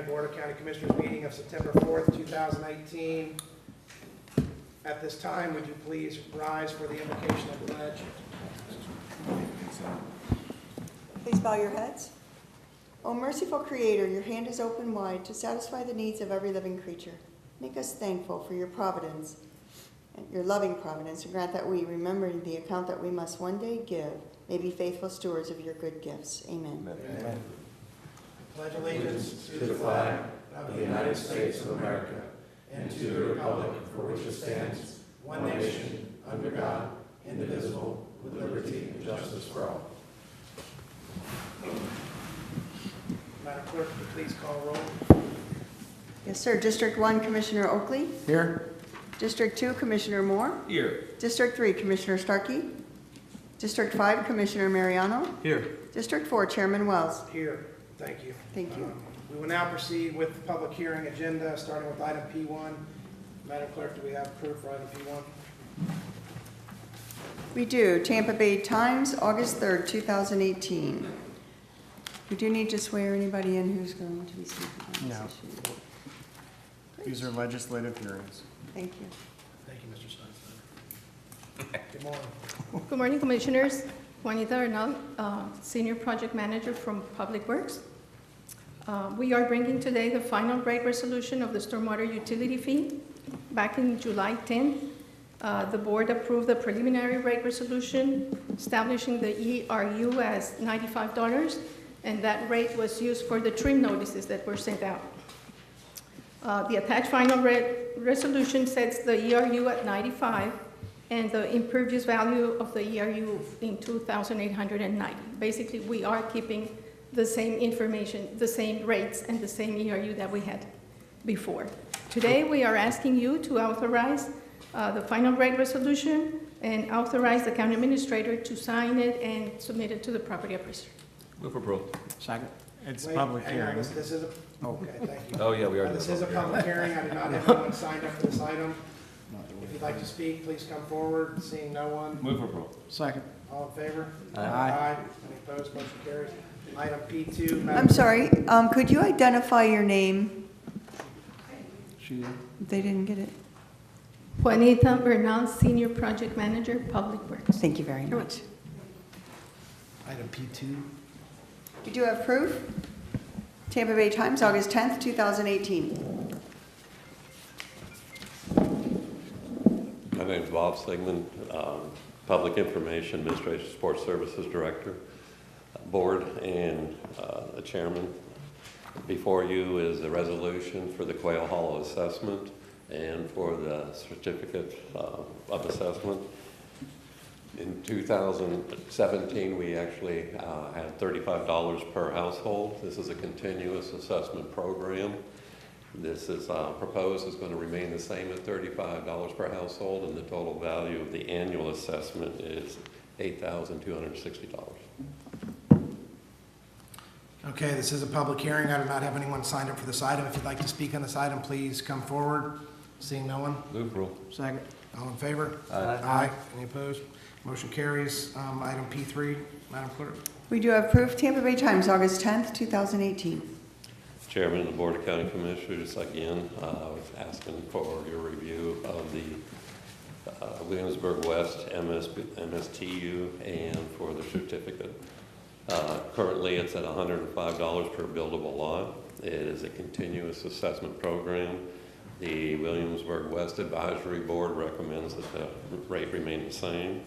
Board of County Commissioners meeting of September 4th, 2018. At this time, would you please rise for the invocation of the pledge? Please bow your heads. O merciful Creator, your hand is open wide to satisfy the needs of every living creature. Make us thankful for your providence, and your loving providence, and grant that we, remembering the account that we must one day give, may be faithful stewards of your good gifts. Amen. Amen. Pledge allegiance to the flag of the United States of America and to the republic for which it stands, one nation, under God, indivisible, with liberty and justice for all. Madam Clerk, would you please call roll? Yes, sir. District 1, Commissioner Oakley. Here. District 2, Commissioner Moore. Here. District 3, Commissioner Starkey. District 5, Commissioner Mariano. Here. District 4, Chairman Wells. Here. Thank you. Thank you. We will now proceed with the public hearing agenda, starting with item P1. Madam Clerk, do we have proof for item P1? We do. Tampa Bay Times, August 3rd, 2018. We do need to swear anybody in who's going to be speaking on this No. issue. These are legislative hearings. Thank you. Thank you, Mr. Steinstein. Good morning. Good morning, Commissioners. Juanita Arnal, Senior Project Manager from Public Works. We are bringing today the final rate resolution of the stormwater utility fee. Back in July 10th, the board approved the preliminary rate resolution establishing the ERU as $95, and that rate was used for the trim notices that were sent out. The attached final rate resolution sets the ERU at 95 and the impervious value of the ERU in 2,890. Basically, we are keeping the same information, the same rates, and the same ERU that we had before. Today, we are asking you to authorize the final rate resolution and authorize the county administrator to sign it and submit it to the property appraiser. Move for approval. Second. It's Wait, public hang on, hearing. This is a, okay, thank you. Oh, yeah, we are. This is a public hearing. I do not have anyone signed up for this item. If you'd like to speak, please come forward. Seeing no one, Move for approval. Second. all in favor? Aye. Any opposed? Motion carries. Item P2. I'm Madam- sorry, could you identify your name? She, They didn't get it. Juanita Bernal, Senior Project Manager, Public Works. Thank you very much. Item P2. We do have proof. Tampa Bay Times, August 10th, 2018. My name is Bob Sigmund, Public Information Administration Support Services Director, Board, and the Chairman. Before you is a resolution for the Quail Hollow assessment and for the certificate of assessment. In 2017, we actually had $35 per household. This is a continuous assessment program. This is proposed is going to remain the same at $35 per household, and the total value of the annual assessment is $8,260. Okay, this is a public hearing. I do not have anyone signed up for this item. If you'd like to speak on this item, please come forward. Seeing no one, Move approval. second. all in favor? Aye. Any opposed? Motion carries. Item P3, Madam Clerk. We do have proof. Tampa Bay Times, August 10th, 2018. Chairman of the Board of County Commissioners, again, was asking for your review of the Williamsburg West MSTU and for the certificate. Currently, it's at $105 per buildable lot. It is a continuous assessment program. The Williamsburg West Advisory Board recommends that the rate remain the same.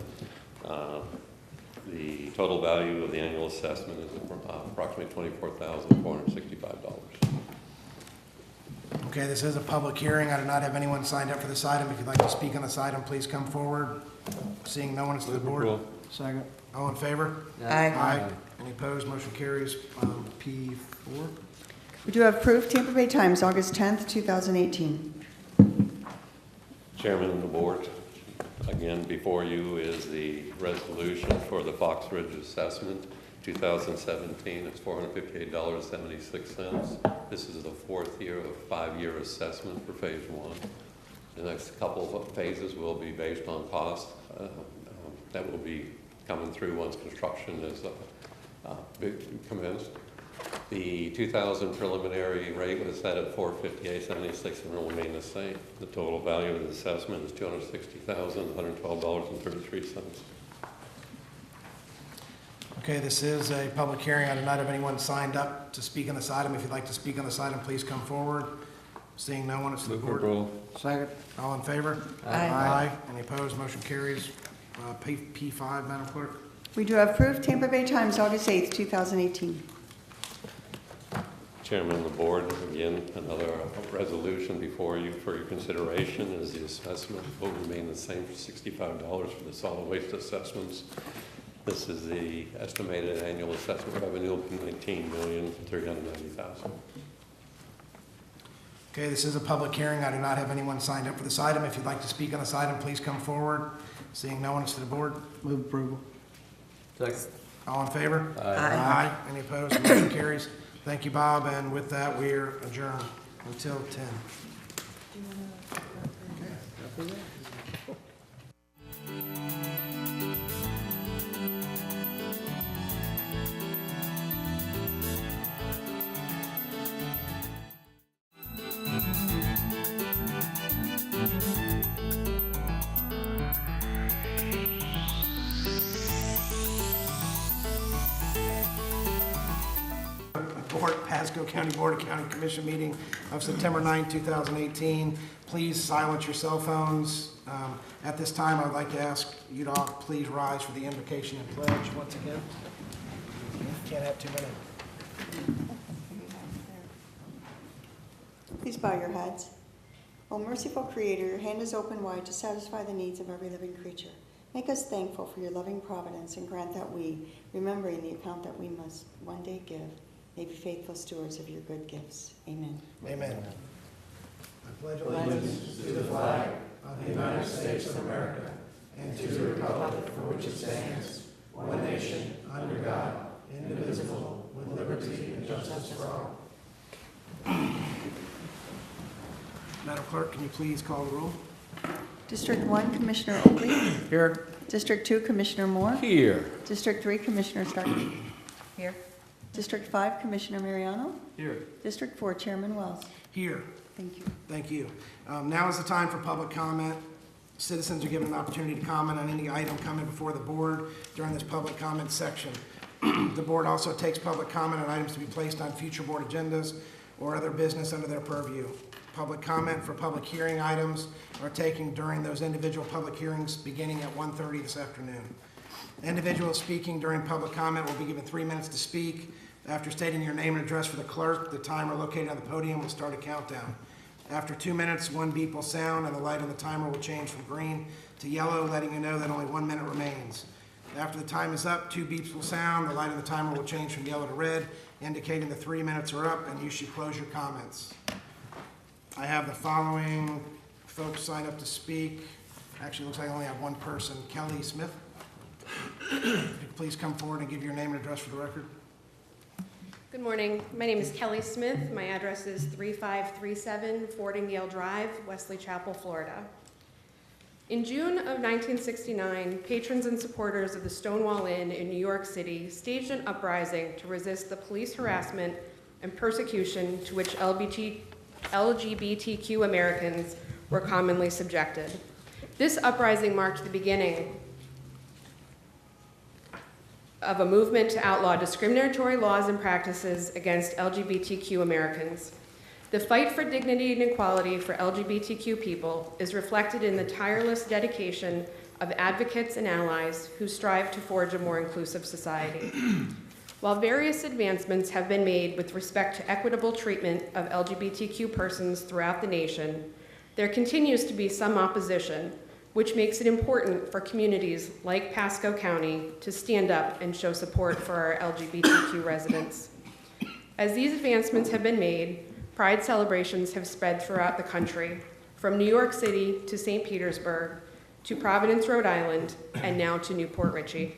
The total value of the annual assessment is approximately $24,465. Okay, this is a public hearing. I do not have anyone signed up for this item. If you'd like to speak on this item, please come forward. Seeing no one, it's to the board. Approval. Second. All in favor? Aye. Any opposed? Motion carries. P4. We do have proof. Tampa Bay Times, August 10th, 2018. Chairman of the Board, again, before you is the resolution for the Fox Ridge assessment. 2017, it's $458.76. This is the fourth year of a 5-year assessment for phase 1. The next couple of phases will be based on cost that will be coming through once construction is commenced. The 2000 preliminary rate was set at $458.76 and will remain the same. The total value of the assessment is $260,112.33. Okay, this is a public hearing. I do not have anyone signed up to speak on this item. If you'd like to speak on this item, please come forward. Seeing no one, it's the Move for board. approval. Second. All in favor? Aye. Any opposed? Motion carries. P5, Madam Clerk. We do have proof, Tampa Bay Times, August 8th, 2018. Chairman of the board, again, another resolution before you for your consideration is the assessment will remain the same for $65 for the solid waste assessments. This is the estimated annual assessment revenue of $19,390,000. Okay, this is a public hearing. I do not have anyone signed up for this item. If you'd like to speak on this item, please come forward. Seeing no one, it's to the board. Move approval. Second. All in favor? Aye. Any opposed? Motion carries. Thank you, Bob, and with that, we are adjourned until 10. Pasco County Board of County Commission meeting of September 9, 2018. Please silence your cell phones. At this time, I would like to ask you to all please rise for the invocation and pledge once again. Can't have too many. Please bow your heads. O merciful Creator, your hand is open wide to satisfy the needs of every living creature. Make us thankful for your loving providence and grant that we, remembering the account that we must one day give, may be faithful stewards of your good gifts. Amen. Amen. I pledge Allegiance to the flag of the United States of America and to the republic for which it stands, one nation, under God, indivisible, with liberty and justice for all. Madam Clerk, can you please call the roll? District 1, Commissioner Oakley. Here. District 2, Commissioner Moore. Here. District 3, Commissioner Starkey. Here. District 5, Commissioner Mariano. Here. District 4, Chairman Wells. Here. Thank you. Thank you. Now is the time for public comment. Citizens are given an opportunity to comment on any item coming before the board during this public comment section. The board also takes public comment on items to be placed on future board agendas or other business under their purview. Public comment for public hearing items are taken during those individual public hearings beginning at 1:30 this afternoon. Individuals speaking during public comment will be given 3 minutes to speak. After stating your name and address for the clerk, the timer located on the podium will start a countdown. After 2 minutes, one beep will sound and the light on the timer will change from green to yellow, letting you know that only 1 minute remains. After the time is up, 2 beeps will sound, the light on the timer will change from yellow to red, indicating the 3 minutes are up and you should close your comments. I have the following folks sign up to speak. Actually, it looks like I only have one person. Kelly Smith. If you could please come forward and give your name and address for the record. Good morning. My name is Kelly Smith. My address is 3537 Fordingdale Drive, Wesley Chapel, Florida. In June of 1969, patrons and supporters of the Stonewall Inn in New York City staged an uprising to resist the police harassment and persecution to which LGBTQ Americans were commonly subjected. This uprising marked the beginning of a movement to outlaw discriminatory laws and practices against LGBTQ Americans. The fight for dignity and equality for LGBTQ people is reflected in the tireless dedication of advocates and allies who strive to forge a more inclusive society. While various advancements have been made with respect to equitable treatment of LGBTQ persons throughout the nation, there continues to be some opposition, which makes it important for communities like Pasco County to stand up and show support for our LGBTQ residents. As these advancements have been made, Pride celebrations have spread throughout the country, from New York City to St. Petersburg, to Providence, Rhode Island, and now to Newport Richey.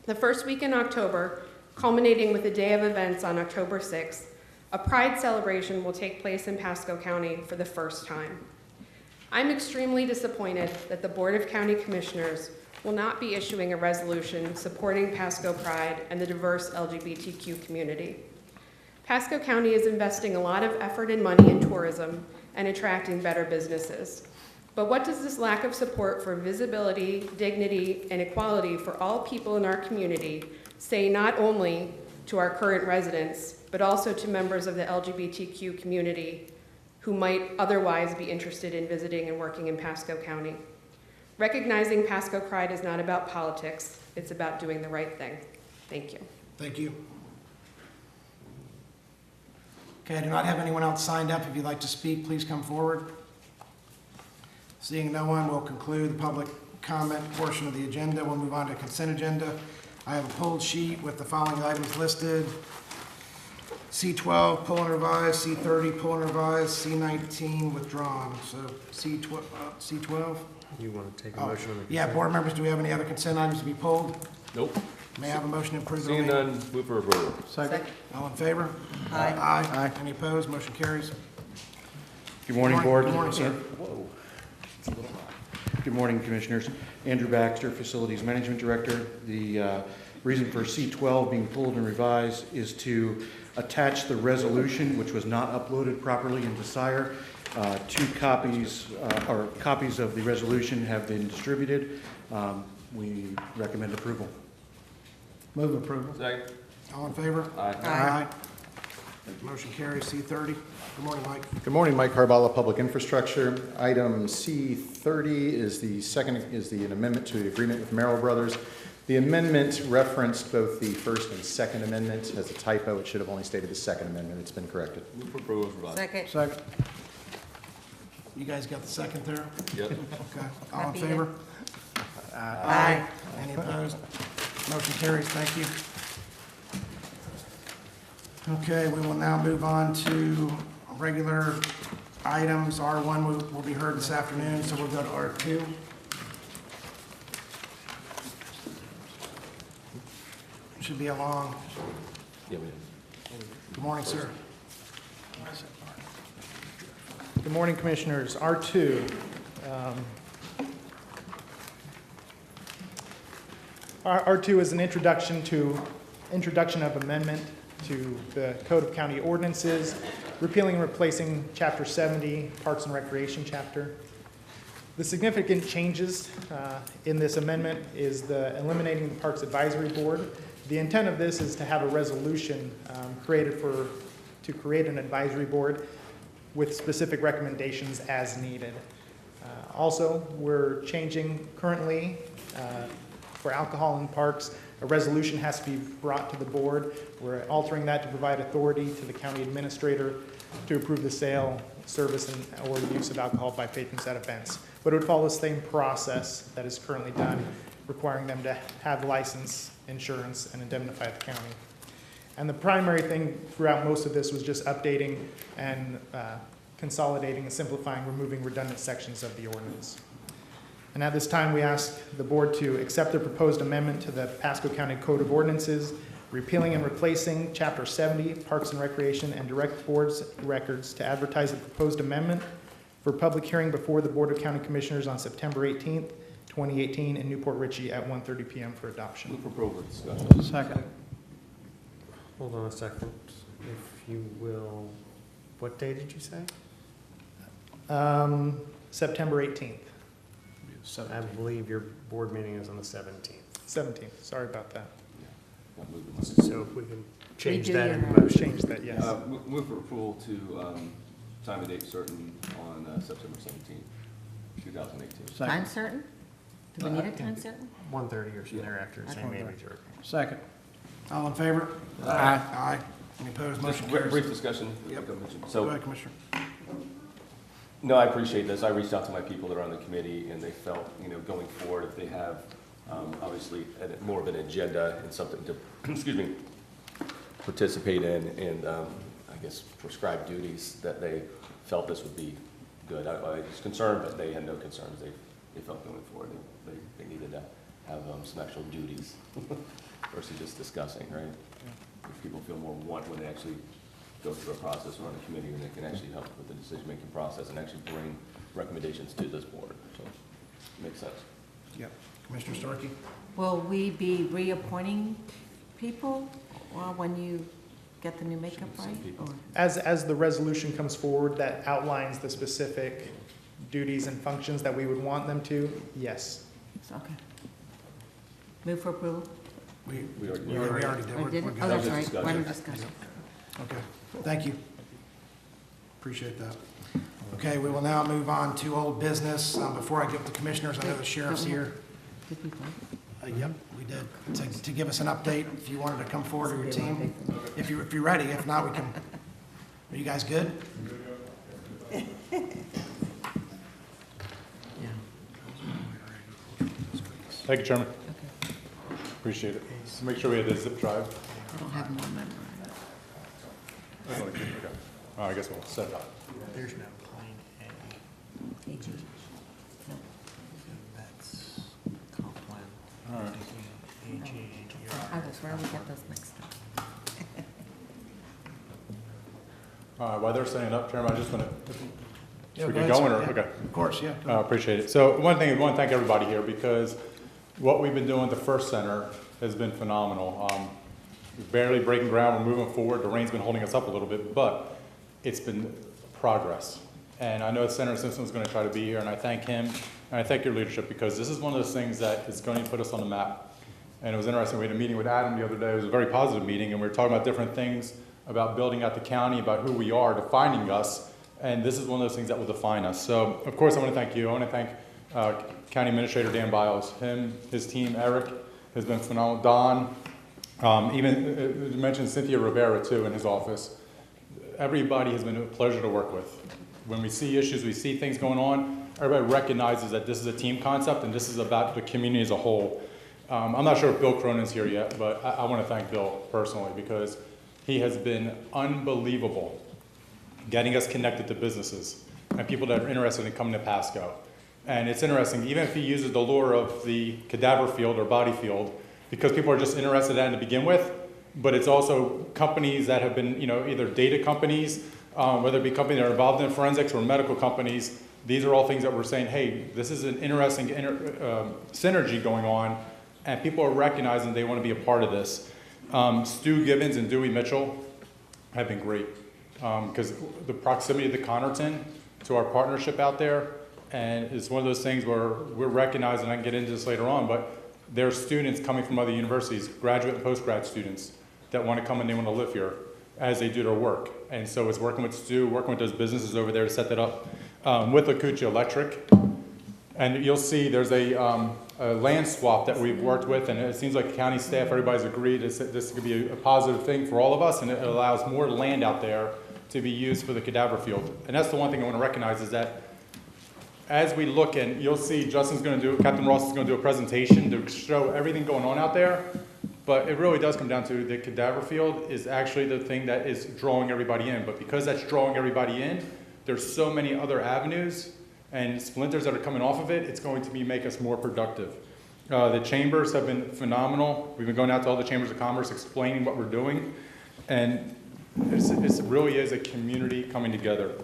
The first week in October, culminating with a day of events on October 6th, a Pride celebration will take place in Pasco County for the first time. I'm extremely disappointed that the Board of County Commissioners will not be issuing a resolution supporting Pasco Pride and the diverse LGBTQ community. Pasco County is investing a lot of effort and money in tourism and attracting better businesses. But what does this lack of support for visibility, dignity, and equality for all people in our community say not only to our current residents, but also to members of the LGBTQ community who might otherwise be interested in visiting and working in Pasco County? Recognizing Pasco Pride is not about politics, it's about doing the right thing. Thank you. Thank you. Okay, I do not have anyone else signed up. If you'd like to speak, please come forward. Seeing no one, we'll conclude the public comment portion of the agenda. We'll move on to consent agenda. I have a pulled sheet with the following items listed. C12, pull and revise, C30, pull and revise, C19, withdrawn. So C12? You want to take a motion on the? Yeah, board members, do we have any other consent items to be pulled? Nope. May I have a motion to approve the Seeing remaining? none, move for approval. Second. All in favor? Aye. Aye. Any opposed? Motion carries. Good morning, Board. Good morning, sir. Good morning, Commissioners. Andrew Baxter, Facilities Management Director. The reason for C12 being pulled and revised is to attach the resolution, which was not uploaded properly into SIRE. Two copies, or copies of the resolution have been distributed. We recommend approval. Move approval. Second. All in favor? Aye. Aye. Motion carries. C30. Good morning, Mike. Good morning, Mike Harbala, Public Infrastructure. Item C30 is an amendment to the agreement with Merrill Brothers. The amendment referenced both the first and second amendment. As a typo, it should have only stated the second amendment. It's been corrected. Move for approval. Second. Second. You guys got the second there? Yep. Okay. All in Happy favor? Aye. Any opposed? Motion carries. Thank you. Okay, we will now move on to regular items. R1 will be heard this afternoon, so we'll go to R2. Should be a long. Yeah, we did. Good morning, sir. Good morning, Commissioners. R2. R2 is an introduction of amendment to the Code of County Ordinances, repealing and replacing Chapter 70, Parks and Recreation Chapter. The significant changes in this amendment is the eliminating the Parks Advisory Board. The intent of this is to have a resolution to create an advisory board with specific recommendations as needed. Also, we're changing currently for alcohol in parks, a resolution has to be brought to the board. We're altering that to provide authority to the county administrator to approve the sale, service, or use of alcohol by patrons at events. But it would follow the same process that is currently done, requiring them to have license, insurance, and indemnify the county. And the primary thing throughout most of this was just updating and consolidating and simplifying, removing redundant sections of the ordinance. And at this time, we ask the board to accept the proposed amendment to the Pasco County Code of Ordinances, repealing and replacing Chapter 70, Parks and Recreation, and direct board's records to advertise the proposed amendment for public hearing before the Board of County Commissioners on September 18th, 2018 in Newport Richey at 1:30 p.m. for adoption. Move for approval. Discussion. Second. Hold on a second, if you will. What day did you say? September 18th, I believe your board meeting is on the 17th. 17th, sorry about that. Yeah, move it. So if we can change Redo that your in motion. motion. Change that, yes. Move for approval to time and date certain on September 17th, 2018. Time certain? Do we need a time certain? 1:30 or so thereafter, same maybe. Second. All in favor? Aye. Aye. Any opposed? Just Motion a carries. brief discussion. Yep. Go So, ahead, Commissioner. no, I appreciate this. I reached out to my people that are on the committee, and they felt, going forward, if they have, obviously, more of an agenda and something to, excuse me, participate in, and I guess prescribed duties, that they felt this would be good. I was concerned, but they had no concerns. They felt going forward, they needed to have some actual duties versus just discussing, right? If people feel more want when they actually go through a process or on a committee, and they can actually help with the decision-making process and actually bring recommendations to this board. So, makes sense. Yep. Commissioner Starkey? Will we be reappointing people when you get the new makeup right? Or As the resolution comes forward that outlines the specific duties and functions that we would want them to, yes. okay. Move for approval? We already did. Or We're did good. it? Oh, that's right. We're in discussion. Okay, thank you. Appreciate that. Okay, we will now move on to old business. Before I get the commissioners, I know the sheriff's here. Did we vote? Yep, we did. To give us an update, if you wanted to come forward or your team, if you're ready. If not, we can. Are you guys good? Thank you, Chairman. Okay. Appreciate it. Make sure we had the zip drive. I don't have more memory. Okay. I guess we'll set it up. There's no plan A. AG. No. That's comp plan. All right. I will swear we get those mixed up. While they're setting it up, Chairman, I just want to, Yeah, we go get ahead, going, sir. or, Yeah, okay. Of course, yeah. Appreciate it. So one thing, I want to thank everybody here because what we've been doing at the First Center has been phenomenal. We're barely breaking ground, we're moving forward. The rain's been holding us up a little bit, but it's been progress. And I know Senator Simpson's going to try to be here, and I thank him, and I thank your leadership because this is one of those things that is going to put us on the map. And it was interesting, we had a meeting with Adam the other day. It was a very positive meeting, and we were talking about different things about building out the county, about who we are, defining us, and this is one of those things that will define us. So, of course, I want to thank you. I want to thank County Administrator Dan Biles. Him, his team, Eric, has been phenomenal. Don, even you mentioned Cynthia Rivera, too, in his office. Everybody has been a pleasure to work with. When we see issues, we see things going on, everybody recognizes that this is a team concept and this is about the community as a whole. I'm not sure if Bill Cronin's here yet, but I want to thank Bill personally because he has been unbelievable getting us connected to businesses and people that are interested in coming to Pasco. And it's interesting, even if he uses the lure of the cadaver field or body field, because people are just interested in it to begin with, but it's also companies that have been, either data companies, whether it be companies that are involved in forensics or medical companies. These are all things that we're saying, hey, this is an interesting synergy going on, and people are recognizing they want to be a part of this. Stu Gibbons and Dewey Mitchell have been great because the proximity of the Connerton to our partnership out there, and it's one of those things where we're recognizing, I can get into this later on, but there are students coming from other universities, graduate and post-grad students, that want to come and they want to live here as they do their work. And so it's working with Stu, working with those businesses over there to set that up with Akuchi Electric. And you'll see there's a land swap that we've worked with, and it seems like county staff, everybody's agreed this could be a positive thing for all of us, and it allows more land out there to be used for the cadaver field. And that's the one thing I want to recognize is that as we look, and you'll see Captain Ross is going to do a presentation to show everything going on out there, but it really does come down to the cadaver field is actually the thing that is drawing everybody in. But because that's drawing everybody in, there's so many other avenues and splinters that are coming off of it, it's going to make us more productive. The chambers have been phenomenal. We've been going out to all the chambers of commerce explaining what we're doing, and it really is a community coming together.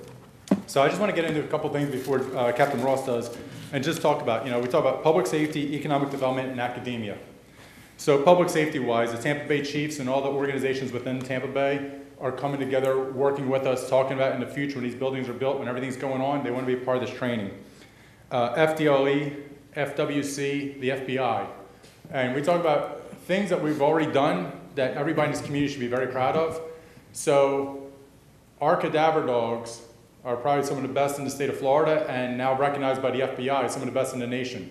So I just want to get into a couple things before Captain Ross does, and just talk about, we talk about public safety, economic development, and academia. So public safety-wise, the Tampa Bay Chiefs and all the organizations within Tampa Bay are coming together, working with us, talking about in the future when these buildings are built, when everything's going on, they want to be a part of this training. FDLE, FWC, the FBI. And we talk about things that we've already done that everybody in this community should be very proud of. So our cadaver dogs are probably some of the best in the state of Florida and now recognized by the FBI as some of the best in the nation.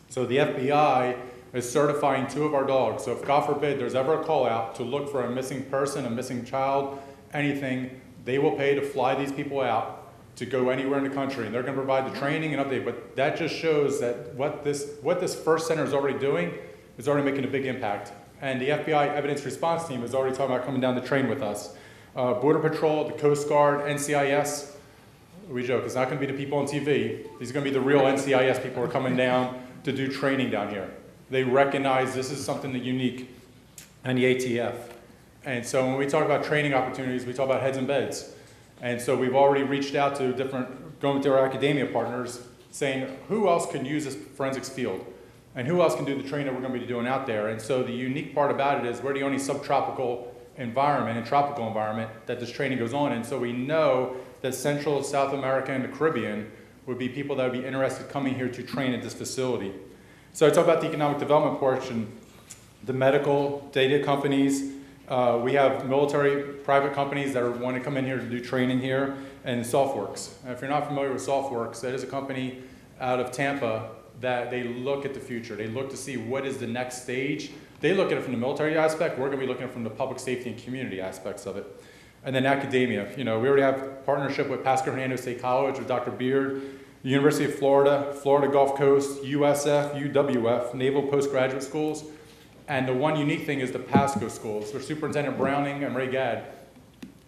So the FBI is certifying 2 of our dogs. So if, God forbid, there's ever a call out to look for a missing person, a missing child, anything, they will pay to fly these people out to go anywhere in the country. And they're going to provide the training and update. But that just shows that what this First Center is already doing is already making a big impact. And the FBI Evidence Response Team is already talking about coming down to train with us. Border Patrol, the Coast Guard, NCIS, we joke, it's not going to be the people on TV. These are going to be the real NCIS people who are coming down to do training down here. They recognize this is something that unique, and the ATF. And so when we talk about training opportunities, we talk about heads and beds. And so we've already reached out to going to our academia partners, saying who else can use this forensics field? And who else can do the training that we're going to be doing out there? And so the unique part about it is we're the only subtropical environment and tropical environment that this training goes on in. So we know that Central, South America, and the Caribbean would be people that would be interested coming here to train at this facility. So I talk about the economic development portion, the medical data companies. We have military private companies that want to come in here to do training here, and SoftWorks. If you're not familiar with SoftWorks, that is a company out of Tampa that they look at the future. They look to see what is the next stage. They look at it from the military aspect. We're going to be looking at it from the public safety and community aspects of it. And then academia. You know, we already have partnership with Pasco State College with Dr. Beard, the University of Florida, Florida Gulf Coast, USF, UWF, Naval Postgraduate Schools. And the one unique thing is the Pasco schools. So Superintendent Browning and Ray Gadd,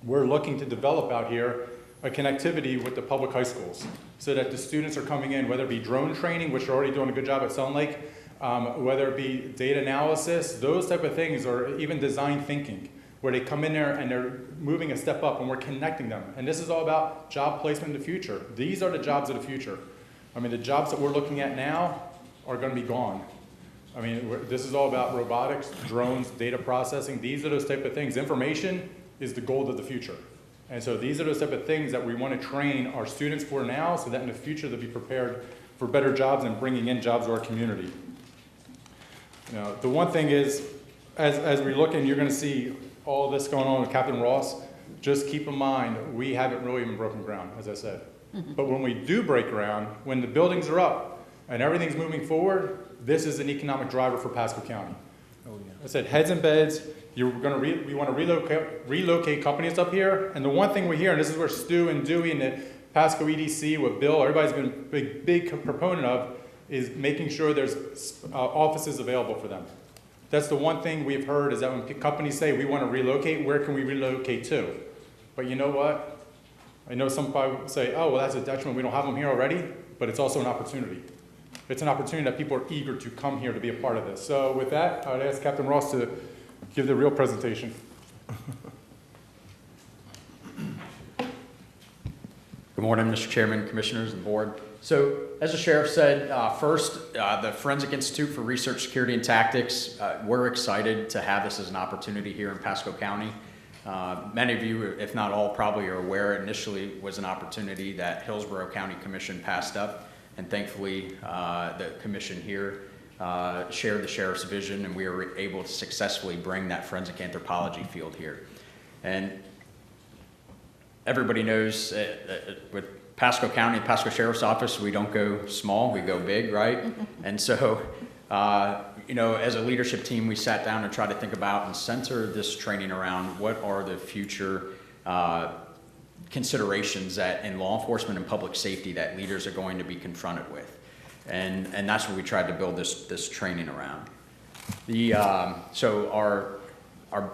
we're looking to develop out here a connectivity with the public high schools so that the students are coming in, whether it be drone training, which are already doing a good job at Sun Lake, whether it be data analysis, those type of things, or even design thinking, where they come in there and they're moving a step up and we're connecting them. And this is all about job placement in the future. These are the jobs of the future. I mean, the jobs that we're looking at now are going to be gone. I mean, this is all about robotics, drones, data processing. These are those type of things. Information is the gold of the future. And so these are those type of things that we want to train our students for now so that in the future they'll be prepared for better jobs and bringing in jobs to our community. You know, the one thing is, as we look in, you're going to see all this going on with Captain Ross. Just keep in mind, we haven't really even broken ground, as I said. But when we do break ground, when the buildings are up and everything's moving forward, this is an economic driver for Pasco County. Oh, yeah. I said heads and beds. We want to relocate companies up here. And the one thing we hear, and this is where Stu and Dewey and the Pasco EDC with Bill, everybody's been a big proponent of, is making sure there's offices available for them. That's the one thing we've heard, is that when companies say we want to relocate, where can we relocate to? But you know what? I know some people say, oh, well, that's a detriment. We don't have them here already. But it's also an opportunity. It's an opportunity that people are eager to come here to be a part of this. So with that, I would ask Captain Ross to give the real presentation. Good morning, Mr. Chairman, Commissioners, and Board. So, as the Sheriff said, first, the Forensic Institute for Research, Security, and Tactics, we're excited to have this as an opportunity here in Pasco County. Many of you, if not all, probably are aware it initially was an opportunity that Hillsborough County Commission passed up, and thankfully the Commission here shared the Sheriff's vision, and we were able to successfully bring that forensic anthropology field here. And everybody knows with Pasco County, Pasco Sheriff's Office, we don't go small, we go big, right? And so, you know, as a leadership team, we sat down and tried to think about and center this training around what are the future considerations that in law enforcement and public safety that leaders are going to be confronted with. And that's what we tried to build this training around. So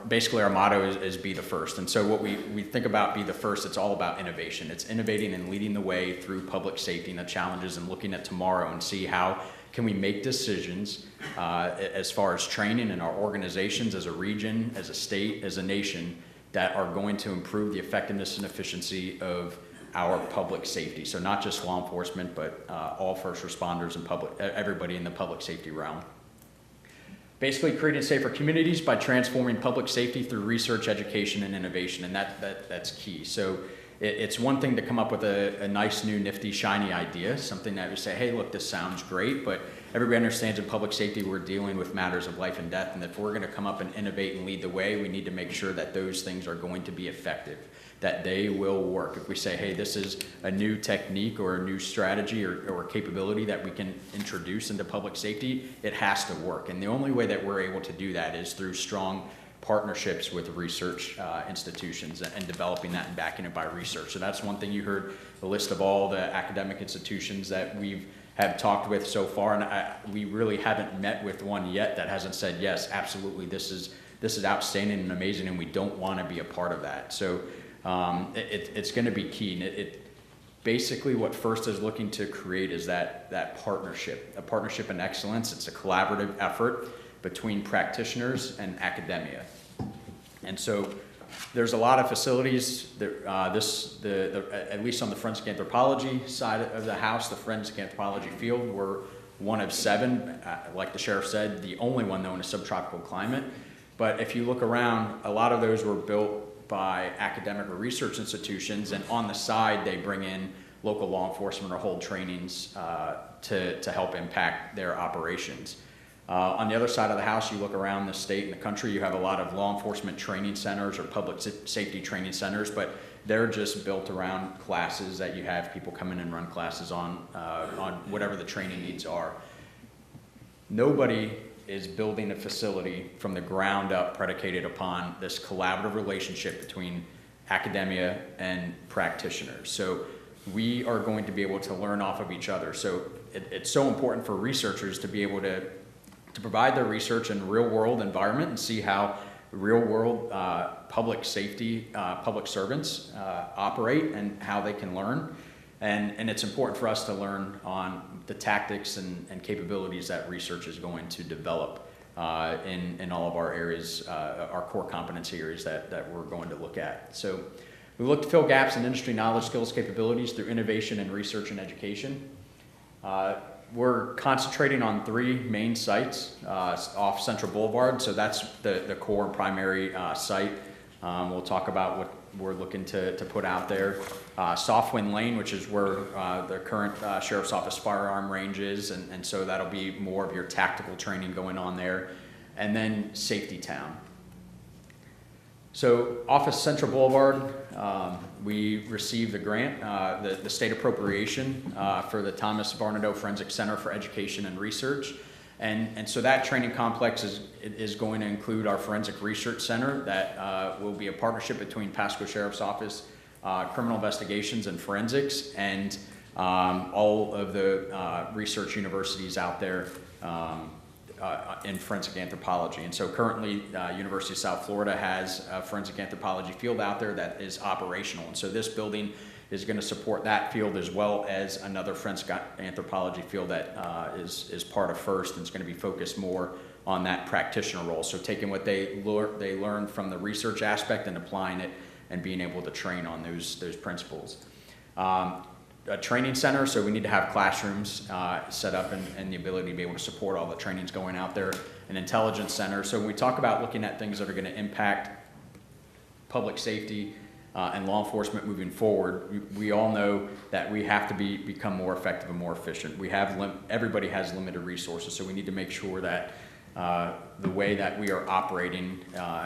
basically our motto is be the first. And so what we think about be the first, it's all about innovation. It's innovating and leading the way through public safety and the challenges and looking at tomorrow and see how can we make decisions as far as training in our organizations as a region, as a state, as a nation that are going to improve the effectiveness and efficiency of our public safety. So not just law enforcement, but all first responders and everybody in the public safety realm. Basically creating safer communities by transforming public safety through research, education, and innovation, and that's key. So it's one thing to come up with a nice, new, nifty, shiny idea, something that we say, hey, look, this sounds great, but everybody understands in public safety we're dealing with matters of life and death, and if we're gonna come up and innovate and lead the way, we need to make sure that those things are going to be effective, that they will work. If we say, hey, this is a new technique or a new strategy or capability that we can introduce into public safety, it has to work. And the only way that we're able to do that is through strong partnerships with research institutions and developing that and backing it by research. So that's one thing you heard, the list of all the academic institutions that we've have talked with so far, and we really haven't met with one yet that hasn't said, yes, absolutely, this is outstanding and amazing, and we don't want to be a part of that. So it's going to be key. And basically what FIRST is looking to create is that partnership, a partnership in excellence. It's a collaborative effort between practitioners and academia. And so there's a lot of facilities that at least on the forensic anthropology side of the house, the forensic anthropology field, we're one of 7, like the sheriff said, the only one though in a subtropical climate. But if you look around, a lot of those were built by academic or research institutions, and on the side, they bring in local law enforcement or hold trainings to help impact their operations. On the other side of the house, you look around the state and the country, you have a lot of law enforcement training centers or public safety training centers, but they're just built around classes that you have people come in and run classes on whatever the training needs are. Nobody is building a facility from the ground up predicated upon this collaborative relationship between academia and practitioners. So we are going to be able to learn off of each other. So it's so important for researchers to be able to provide their research in a real world environment and see how real world public safety, public servants operate and how they can learn. And it's important for us to learn on the tactics and capabilities that research is going to develop in all of our areas, our core competency areas that we're going to look at. So we look to fill gaps in industry knowledge, skills, capabilities through innovation and research and education. We're concentrating on 3 main sites off Central Boulevard, so that's the core and primary site. We'll talk about what we're looking to put out there. Softwind Lane, which is where the current Sheriff's Office firearm range is, and so that'll be more of your tactical training going on there. And then Safety Town. So off of Central Boulevard, we received the grant, the state appropriation for the Thomas Varnado Forensic Center for Education and Research. And so that training complex is going to include our Forensic Research Center that will be a partnership between Pasco Sheriff's Office, Criminal Investigations and Forensics, and all of the research universities out there in forensic anthropology. And so currently, University of South Florida has a forensic anthropology field out there that is operational. And so this building is going to support that field as well as another forensic anthropology field that is part of FIRST, and it's going to be focused more on that practitioner role. So taking what they learn from the research aspect and applying it and being able to train on those principles. A training center, so we need to have classrooms set up and the ability to be able to support all the trainings going out there. An intelligence center, so when we talk about looking at things that are going to impact public safety and law enforcement moving forward, we all know that we have to become more effective and more efficient. Everybody has limited resources, so we need to make sure that the way that we are operating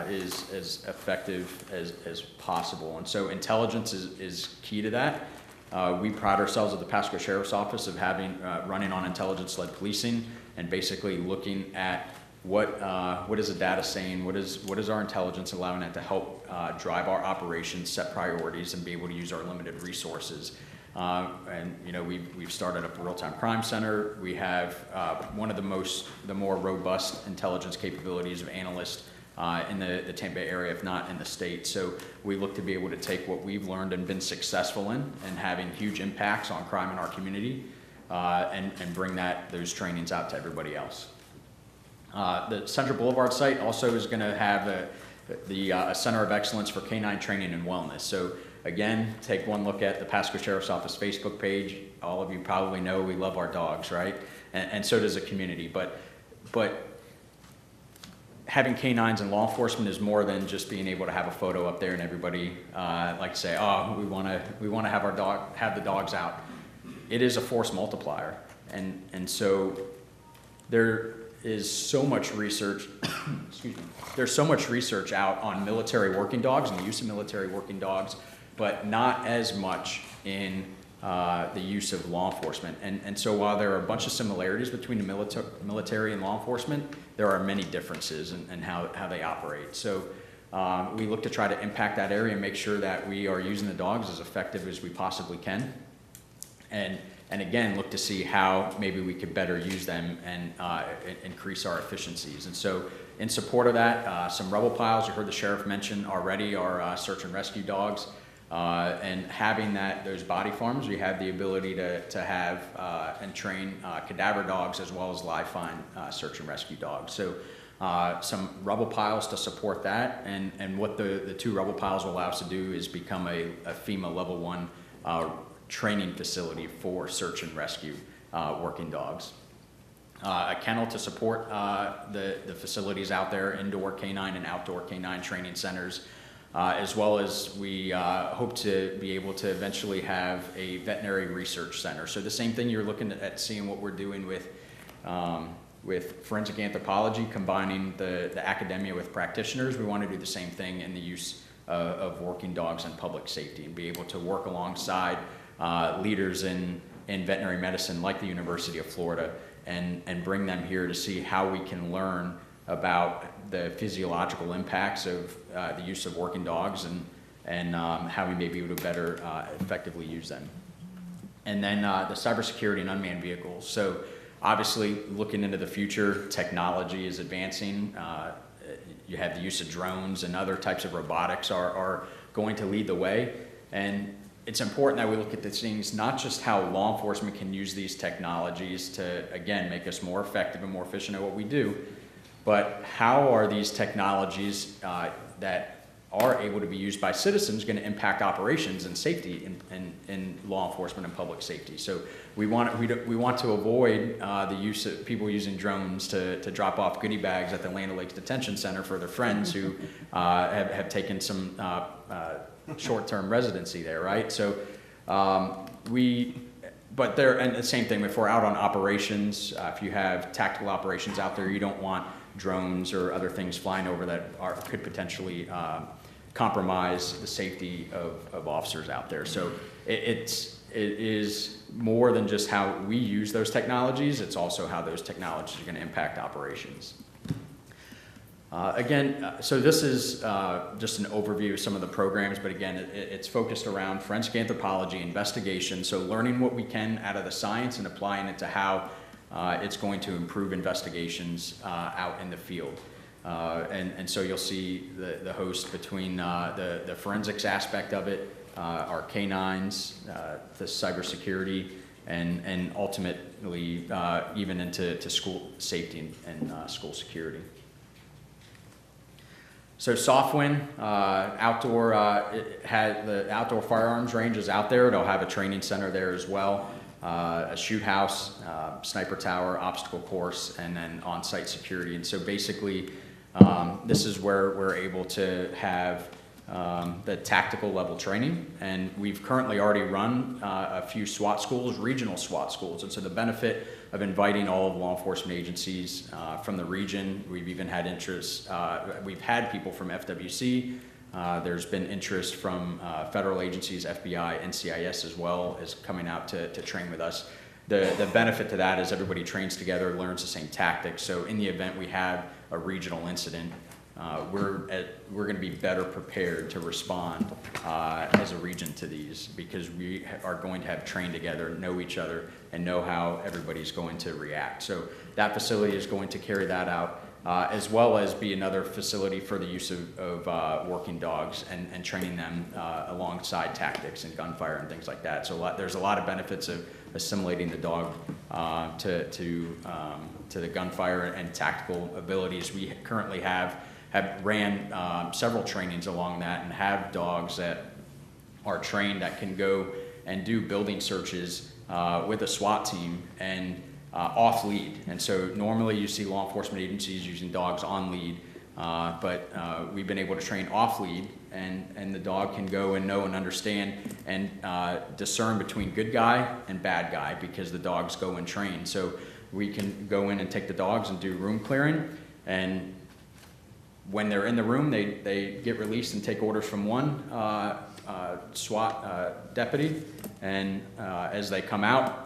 is as effective as possible. And so intelligence is key to that. We pride ourselves at the Pasco Sheriff's Office of having running on intelligence-led policing and basically looking at what is the data saying, what is our intelligence allowing that to help drive our operations, set priorities, and be able to use our limited resources. And you know, we've started up a real-time crime center. We have one of the more robust intelligence capabilities of analysts in the Tampa Bay area, if not in the state. So we look to be able to take what we've learned and been successful in and having huge impacts on crime in our community and bring those trainings out to everybody else. The Central Boulevard site also is going to have a Center of Excellence for Canine Training and Wellness. So again, take one look at the Pasco Sheriff's Office Facebook page. All of you probably know we love our dogs, right? And so does the community. But having canines in law enforcement is more than just being able to have a photo up there and everybody like to say, oh, we want to have the dogs out. It is a force multiplier, and so there is so much research. Excuse me. There's so much research out on military working dogs and the use of military working dogs, but not as much in the use of law enforcement. And so while there are a bunch of similarities between the military and law enforcement, there are many differences in how they operate. So we look to try to impact that area and make sure that we are using the dogs as effective as we possibly can. And again, look to see how maybe we could better use them and increase our efficiencies. And so in support of that, some rubble piles, you heard the sheriff mention already, are search and rescue dogs. And having those body farms, we have the ability to have and train cadaver dogs as well as live find search and rescue dogs. So some rubble piles to support that, and what the 2 rubble piles will allow us to do is become a FEMA level 1 training facility for search and rescue working dogs. a kennel to support the facilities out there, indoor canine and outdoor canine training centers, as well as we hope to be able to eventually have a veterinary research center. So the same thing you're looking at seeing what we're doing with forensic anthropology, combining the academia with practitioners. We want to do the same thing in the use of working dogs and public safety, and be able to work alongside leaders in veterinary medicine like the University of Florida, and bring them here to see how we can learn about the physiological impacts of the use of working dogs, and how we may be able to better effectively use them. And then the cybersecurity and unmanned vehicles. So obviously, looking into the future, technology is advancing. You have the use of drones and other types of robotics are going to lead the way. And it's important that we look at these things, not just how law enforcement can use these technologies to, again, make us more effective and more efficient at what we do, but how are these technologies that are able to be used by citizens going to impact operations and safety in law enforcement and public safety. So we want to avoid the use of people using drones to drop off goodie bags at the Land O'Lakes Detention Center for their friends who have taken some short-term residency there, right? So and the same thing, if we're out on operations, if you have tactical operations out there, you don't want drones or other things flying over that could potentially compromise the safety of officers out there. So it is more than just how we use those technologies, it's also how those technologies are going to impact operations. So this is just an overview of some of the programs, but again, it's focused around forensic anthropology, investigation, so learning what we can out of the science and applying it to how it's going to improve investigations out in the field. And so you'll see the host between the forensics aspect of it, our canines, the cybersecurity, and ultimately even into school safety and school security. So Softwin, outdoor, the outdoor firearms range is out there. It'll have a training center there as well, a shoot house, sniper tower, obstacle course, and then on-site security. And so basically, this is where we're able to have the tactical level training. And we've currently already run a few SWAT schools, regional SWAT schools. And so the benefit of inviting all of law enforcement agencies from the region, we've even had interest, we've had people from FWC, there's been interest from federal agencies, FBI, NCIS as well, is coming out to train with us. The benefit to that is everybody trains together, learns the same tactics. So in the event we have a regional incident, we're going to be better prepared to respond as a region to these, because we are going to have trained together, know each other, and know how everybody's going to react. So that facility is going to carry that out, as well as be another facility for the use of working dogs and training them alongside tactics and gunfire and things like that. So there's a lot of benefits of assimilating the dog to the gunfire and tactical abilities. We currently have ran several trainings along that, and have dogs that are trained that can go and do building searches with a SWAT team and off lead. And so normally you see law enforcement agencies using dogs on lead, but we've been able to train off lead, and the dog can go and know and understand and discern between good guy and bad guy, because the dogs go and train. So we can go in and take the dogs and do room clearing, and when they're in the room, they get released and take orders from one SWAT deputy, and as they come out,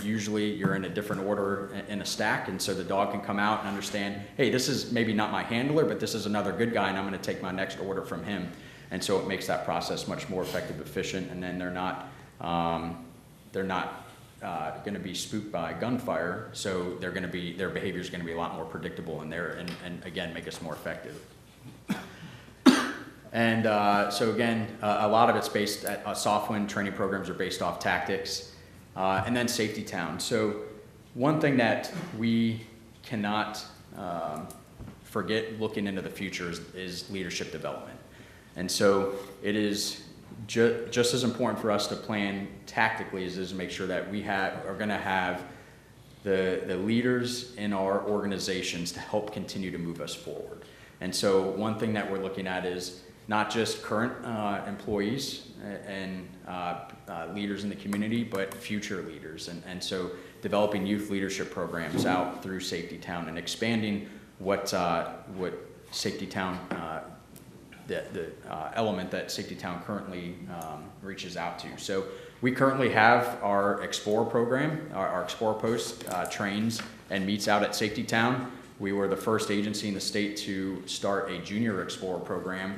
usually you're in a different order in a stack, and so the dog can come out and understand, hey, this is maybe not my handler, but this is another good guy, and I'm going to take my next order from him. And so it makes that process much more effective, efficient, and then they're not going to be spooked by gunfire, so their behavior is going to be a lot more predictable, and again make us more effective. And so again, a lot of it's based at Softwin training programs are based off tactics, and then Safety Town. So one thing that we cannot forget looking into the future is leadership development. And so it is just as important for us to plan tactically as it is to make sure that we are going to have the leaders in our organizations to help continue to move us forward. And so one thing that we're looking at is not just current employees and leaders in the community, but future leaders. And so developing youth leadership programs out through Safety Town and expanding what Safety Town, the element that Safety Town currently reaches out to. So we currently have our Explorer program. Our Explorer Post trains and meets out at Safety Town. We were the first agency in the state to start a Junior Explorer program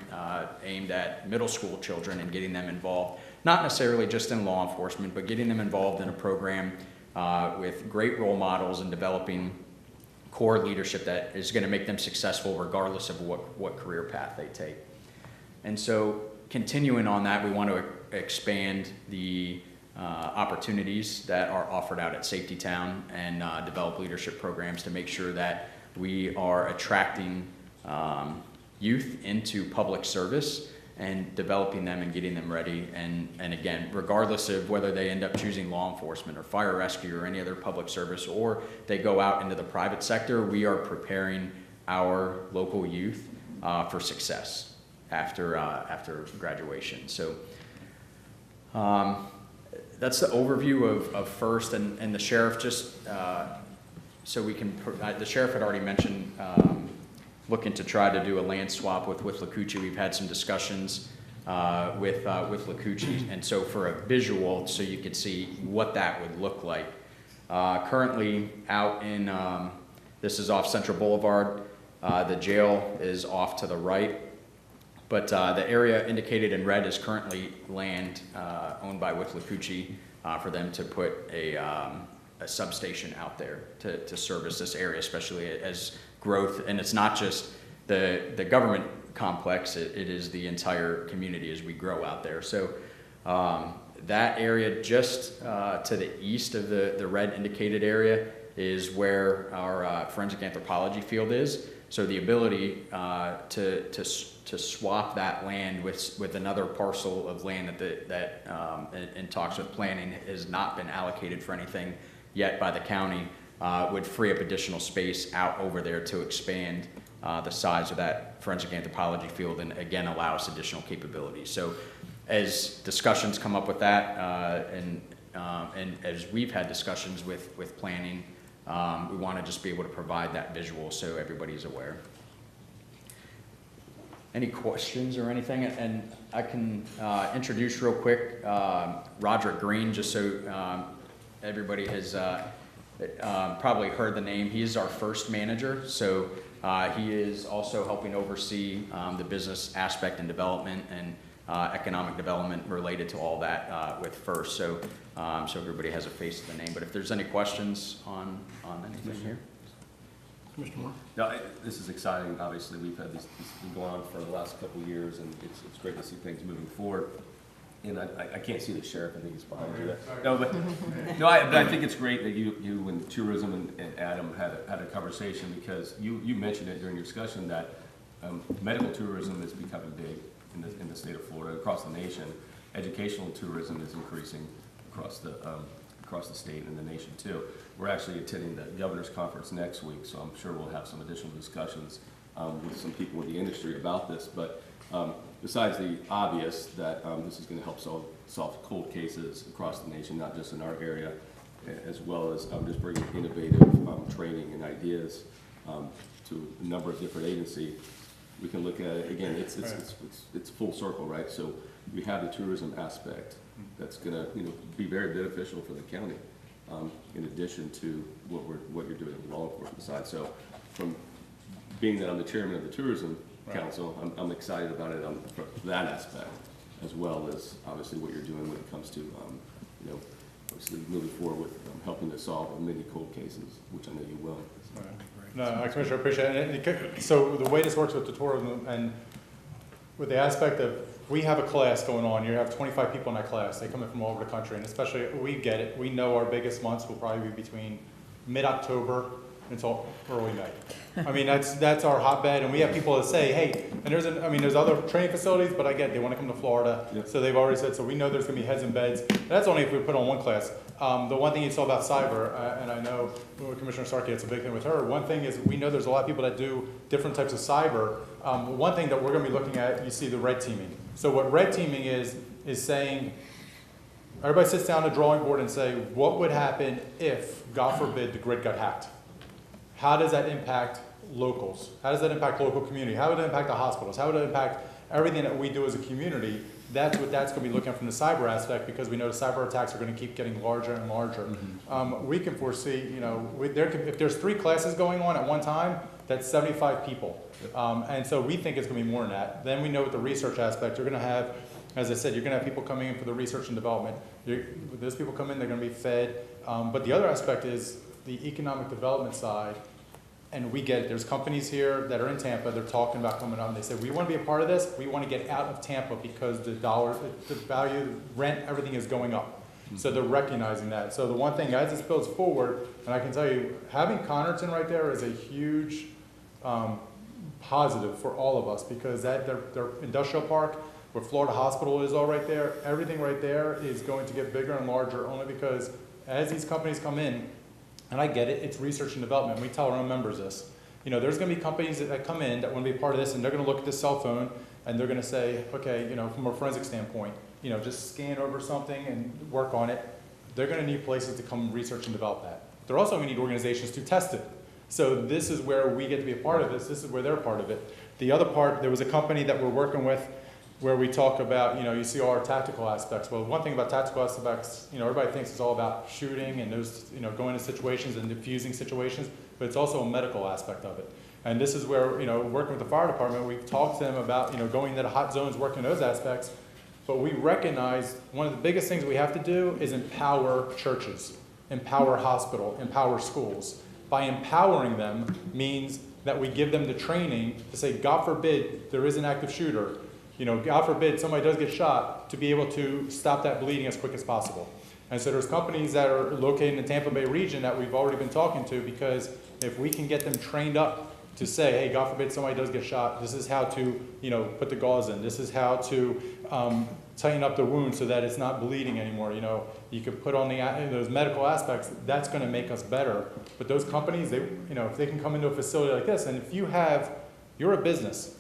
aimed at middle school children and getting them involved, not necessarily just in law enforcement, but getting them involved in a program with great role models and developing core leadership that is going to make them successful regardless of what career path they take. And so continuing on that, we want to expand the opportunities that are offered out at Safety Town and develop leadership programs to make sure that we are attracting youth into public service and developing them and getting them ready. And again, regardless of whether they end up choosing law enforcement or fire rescue or any other public service, or they go out into the private sector, we are preparing our local youth for success after graduation. So that's the overview of FIRST, and the sheriff just, so we can, the sheriff had already mentioned looking to try to do a land swap with Withlacoochee. We've had some discussions with Withlacoochee, and so for a visual, so you could see what that would look like. Currently out in, this is off Central Boulevard, the jail is off to the right, but the area indicated in red is currently land owned by Withlacoochee for them to put a substation out there to service this area, especially as growth. And it's not just the government complex, it is the entire community as we grow out there. So that area just to the east of the red indicated area is where our forensic anthropology field is. So the ability to swap that land with another parcel of land that in talks with planning has not been allocated for anything yet by the county, would free up additional space out over there to expand the size of that forensic anthropology field, and again allow us additional capabilities. So as discussions come up with that, and as we've had discussions with planning, we want to just be able to provide that visual so everybody's aware. Any questions or anything? And I can introduce real quick Roderick Green, just so everybody has probably heard the name. He is our first manager, so he is also helping oversee the business aspect and development and economic development related to all that with FIRST. So so everybody has a face to the name. But if there's any questions on anything here. Mr. Moore? No, this is exciting. Obviously, we've had this been going on for the last couple of years, and it's great to see things moving forward. And I can't see the sheriff. I think he's behind you. No, but I think it's great that you and tourism and Adam had a conversation, because you mentioned it during your discussion that medical tourism is becoming big in the state of Florida, across the nation. Educational tourism is increasing across the state and the nation too. We're actually attending the governor's conference next week, so I'm sure we'll have some additional discussions with some people in the industry about this. But besides the obvious that this is going to help solve cold cases across the nation, not just in our area, as well as just bringing innovative training and ideas to a number of different agencies. We can look at it again. It's full circle, right? So we have the tourism aspect that's going to be very beneficial for the county, in addition to what you're doing on the law enforcement side. So, from being that I'm the chairman of the tourism council, I'm excited about it on that aspect, as well as obviously what you're doing when it comes to obviously moving forward with helping to solve many cold cases, which I know you will. No, Commissioner, I appreciate it. So the way this works with the tourism and with the aspect of, we have a class going on, you have 25 people in that class, they come in from all over the country, and especially, we get it, we know our biggest months will probably be between mid-October until early night. I mean, that's our hotbed, and we have people that say, hey, and there's other training facilities, but I get they want to come to Florida, so they've already said, so we know there's going to be heads in beds. That's only if we put on one class. The one thing you saw about cyber, and I know Commissioner Starkey, it's a big thing with her. One thing is we know there's a lot of people that do different types of cyber. One thing that we're going to be looking at, you see the red teaming. So what red teaming is saying, everybody sits down at the drawing board and say, what would happen if, God forbid, the grid got hacked? How does that impact locals? How does that impact local community? How would it impact the hospitals? How would it impact everything that we do as a community? That's what that's going to be looking at from the cyber aspect, because we know the cyber attacks are going to keep getting larger and larger. We can foresee, if there's 3 classes going on at one time, that's 75 people. And so we think it's going to be more than that. Then we know with the research aspect, you're going to have, as I said, you're going to have people coming in for the research and development. Those people come in, they're going to be fed. But the other aspect is the economic development side. And we get it. There's companies here that are in Tampa, they're talking about coming up, and they say, we want to be a part of this. We want to get out of Tampa because the value, rent, everything is going up. So they're recognizing that. So the one thing, as this builds forward, and I can tell you, having Connerton right there is a huge positive for all of us, because their industrial park, where Florida Hospital is all right there, everything right there is going to get bigger and larger, only because as these companies come in, and I get it, it's research and development. We tell our own members this. There's going to be companies that come in that want to be a part of this, and they're going to look at this cell phone, and they're going to say, okay, from a forensic standpoint, just scan over something and work on it. They're going to need places to come research and develop that. They're also going to need organizations to test it. So this is where we get to be a part of this. This is where they're part of it. The other part, there was a company that we're working with where we talk about, you see all our tactical aspects. Well, one thing about tactical aspects, everybody thinks it's all about shooting and those, going into situations and diffusing situations, but it's also a medical aspect of it. And this is where, working with the fire department, we've talked to them about, going into the hot zones, working those aspects. But we recognize one of the biggest things we have to do is empower churches, empower hospital, empower schools. By empowering them means that we give them the training to say, God forbid there is an active shooter, God forbid somebody does get shot, to be able to stop that bleeding as quick as possible. And so there's companies that are located in the Tampa Bay region that we've already been talking to, because if we can get them trained up to say, hey, God forbid somebody does get shot, this is how to, put the gauze in, this is how to tighten up the wound so that it's not bleeding anymore. You could put on those medical aspects, that's going to make us better. But those companies, if they can come into a facility like this, and if you're a business,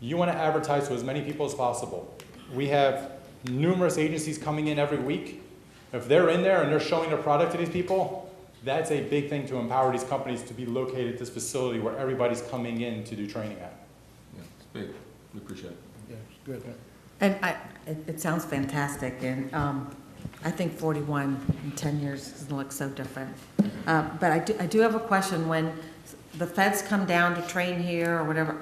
you want to advertise to as many people as possible. We have numerous agencies coming in every week. If they're in there and they're showing their product to these people, that's a big thing to empower these companies to be located at this facility where everybody's coming in to do training at. Yeah, it's big. We appreciate it. Yeah, it's good. And it sounds fantastic, and I think 41 in 10 years is going to look so different. But I do have a question. When the feds come down to train here or whatever,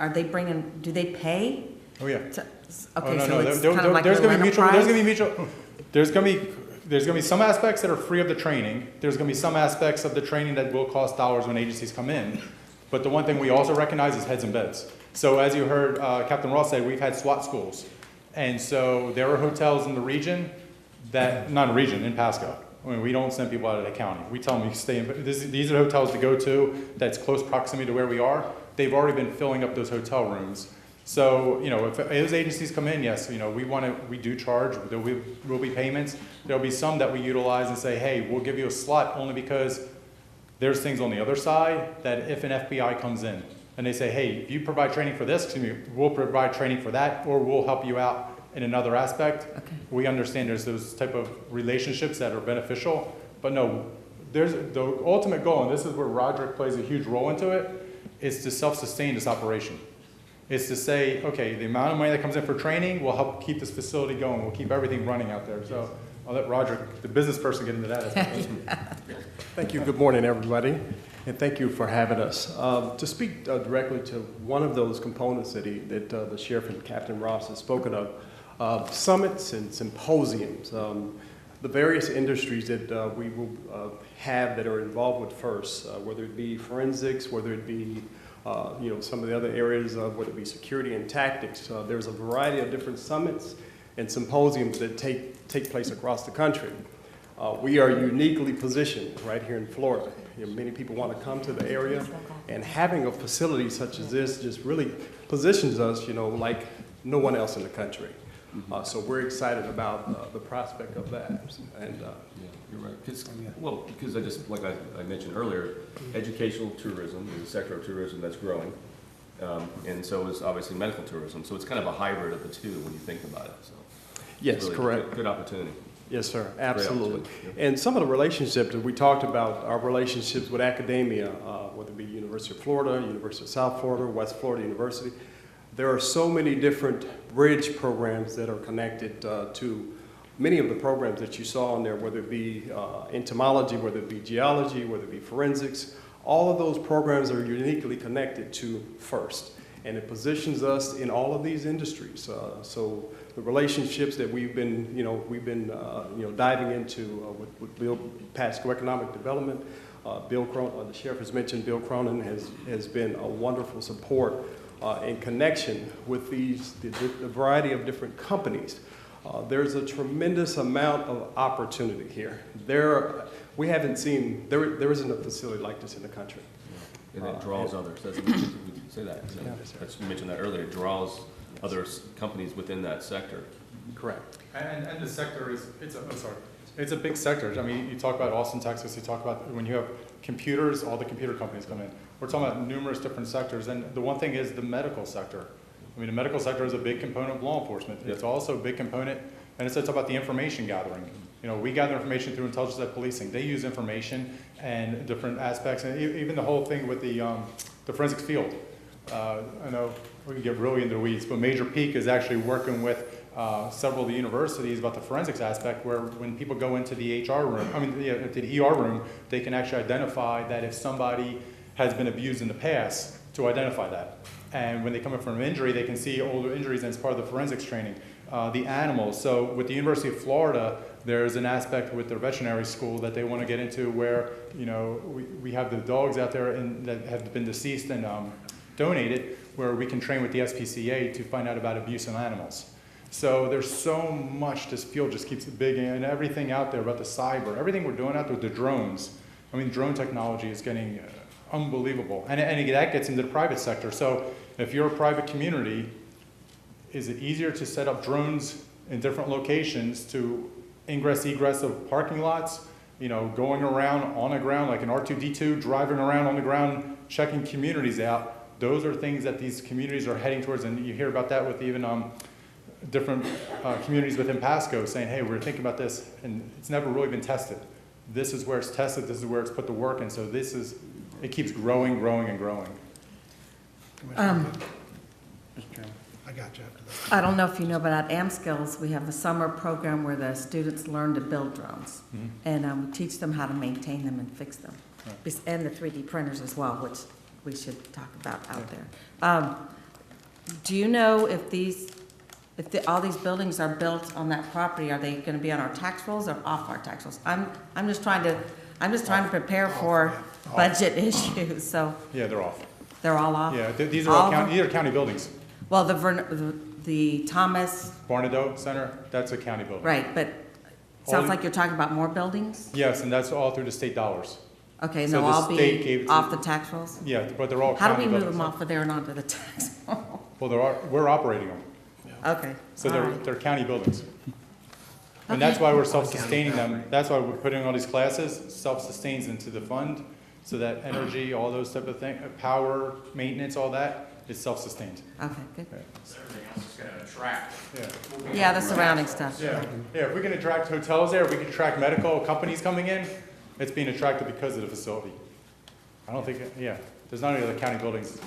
do they pay? Oh, yeah. Okay, no, so it's there- kind of like there's a going to be rental mutual. price? There's going to be some aspects that are free of the training. There's going to be some aspects of the training that will cost dollars when agencies come in. But the one thing we also recognize is heads and beds. So as you heard Captain Ross say, we've had SWAT schools. And so there are hotels in the region in Pasco. I mean, we don't send people out of the county. We tell them you stay in, these are hotels to go to that's close proximity to where we are. They've already been filling up those hotel rooms. So, if those agencies come in, yes, we do charge, there will be payments. There'll be some that we utilize and say, hey, we'll give you a slot only because there's things on the other side that if an FBI comes in and they say, hey, if you provide training for this, we'll provide training for that, or we'll help you out in another aspect. Okay. We understand there's those type of relationships that are beneficial, but no, there's the ultimate goal, and this is where Roderick plays a huge role into it, is to self-sustain this operation. It's to say, okay, the amount of money that comes in for training will help keep this facility going. We'll keep everything running out there. So I'll let Roderick, the business person, get into that. Thank you. Good morning, everybody. And thank you for having us. To speak directly to one of those components that the Sheriff and Captain Ross has spoken of, summits and symposiums, the various industries that we will have that are involved with FIRST, whether it be forensics, whether it be some of the other areas of whether it be security and tactics. There's a variety of different summits and symposiums that take place across the country. We are uniquely positioned right here in Florida. You know, many people want to come to the area, and having a facility such as this just really positions us, you know, like no one else in the country. So we're excited about the prospect of that. And yeah, you're right. Because I just, like I mentioned earlier, educational tourism is a sector of tourism that's growing. And so is obviously medical tourism. So it's kind of a hybrid of the two when you think about it. So yes, really correct. Good opportunity. Yes, sir, absolutely. Yep. And some of the relationships that we talked about, our relationships with academia, whether it be University of Florida, University of South Florida, West Florida University, there are so many different bridge programs that are connected to many of the programs that you saw on there, whether it be entomology, whether it be geology, whether it be forensics. All of those programs are uniquely connected to FIRST, and it positions us in all of these industries. So the relationships that we've been diving into with Bill Pasco Economic Development, Bill Cronin, the sheriff has mentioned Bill Cronin has been a wonderful support in connection with the variety of different companies. There's a tremendous amount of opportunity here. We haven't seen, there isn't a facility like this in the country. And it draws others. That's, we say that. You mentioned that earlier. It draws other companies within that sector. Correct. And the sector is, it's a big sector. I mean, you talk about Austin, Texas, you talk about when you have computers, all the computer companies come in. We're talking about numerous different sectors. And the one thing is the medical sector. I mean, the medical sector is a big component of law enforcement. It's also a big component, and it's about the information gathering. You know, we gather information through intelligence policing. They use information and different aspects, and even the whole thing with the forensics field. I know we can get really into the weeds, but Major Peak is actually working with several of the universities about the forensics aspect, where when people go into the HR room, to the ER room, they can actually identify that if somebody has been abused in the past, to identify that. And when they come in from an injury, they can see older injuries, and it's part of the forensics training. The animals. So with the University of Florida, there's an aspect with their veterinary school that they want to get into where, you know, we have the dogs out there that have been deceased and donated, where we can train with the SPCA to find out about abuse in animals. So there's so much, this field just keeps big, and everything out there about the cyber, everything we're doing out there with the drones. I mean, drone technology is getting unbelievable. And that gets into the private sector. So if you're a private community, is it easier to set up drones in different locations to ingress, egress of parking lots, you know, going around on the ground like an R2-D2, driving around on the ground, checking communities out? Those are things that these communities are heading towards, and you hear about that with even different communities within Pasco saying, hey, we're thinking about this, and it's never really been tested. This is where it's tested, this is where it's put the work in, so it keeps growing, growing, and growing. I got you after that. I don't know if you know, but at AmSkills, we have a summer program where the students learn to build drones. And we teach them how to maintain them and fix them. And the 3D printers as well, which we should talk about out there. Do you know if all these buildings are built on that property, are they going to be on our tax rolls or off our tax rolls? I'm just trying to prepare for budget issues. So yeah, they're off. They're all off. Yeah, these are county buildings. Well, the Thomas Barnadoe Center, that's a county building. Right, but it sounds like you're talking about more buildings? Yes, and that's all through the state dollars. Okay, and So they'll the all state be gave off the tax rolls? Yeah, but they're all How do county we move buildings. them off of there and onto the tax roll? Well, we're operating them. Okay, So all right. they're county buildings. And Okay. that's why we're self-sustaining them. That's why we're putting all these classes, self-sustains into the fund, so that energy, all those type of things, power, maintenance, all that is self-sustained. Okay, good. Everything else is going to attract. Yeah, the surrounding stuff. Yeah, if we can attract hotels there, if we can attract medical companies coming in, it's being attracted because of the facility. I don't think, there's not any other county buildings.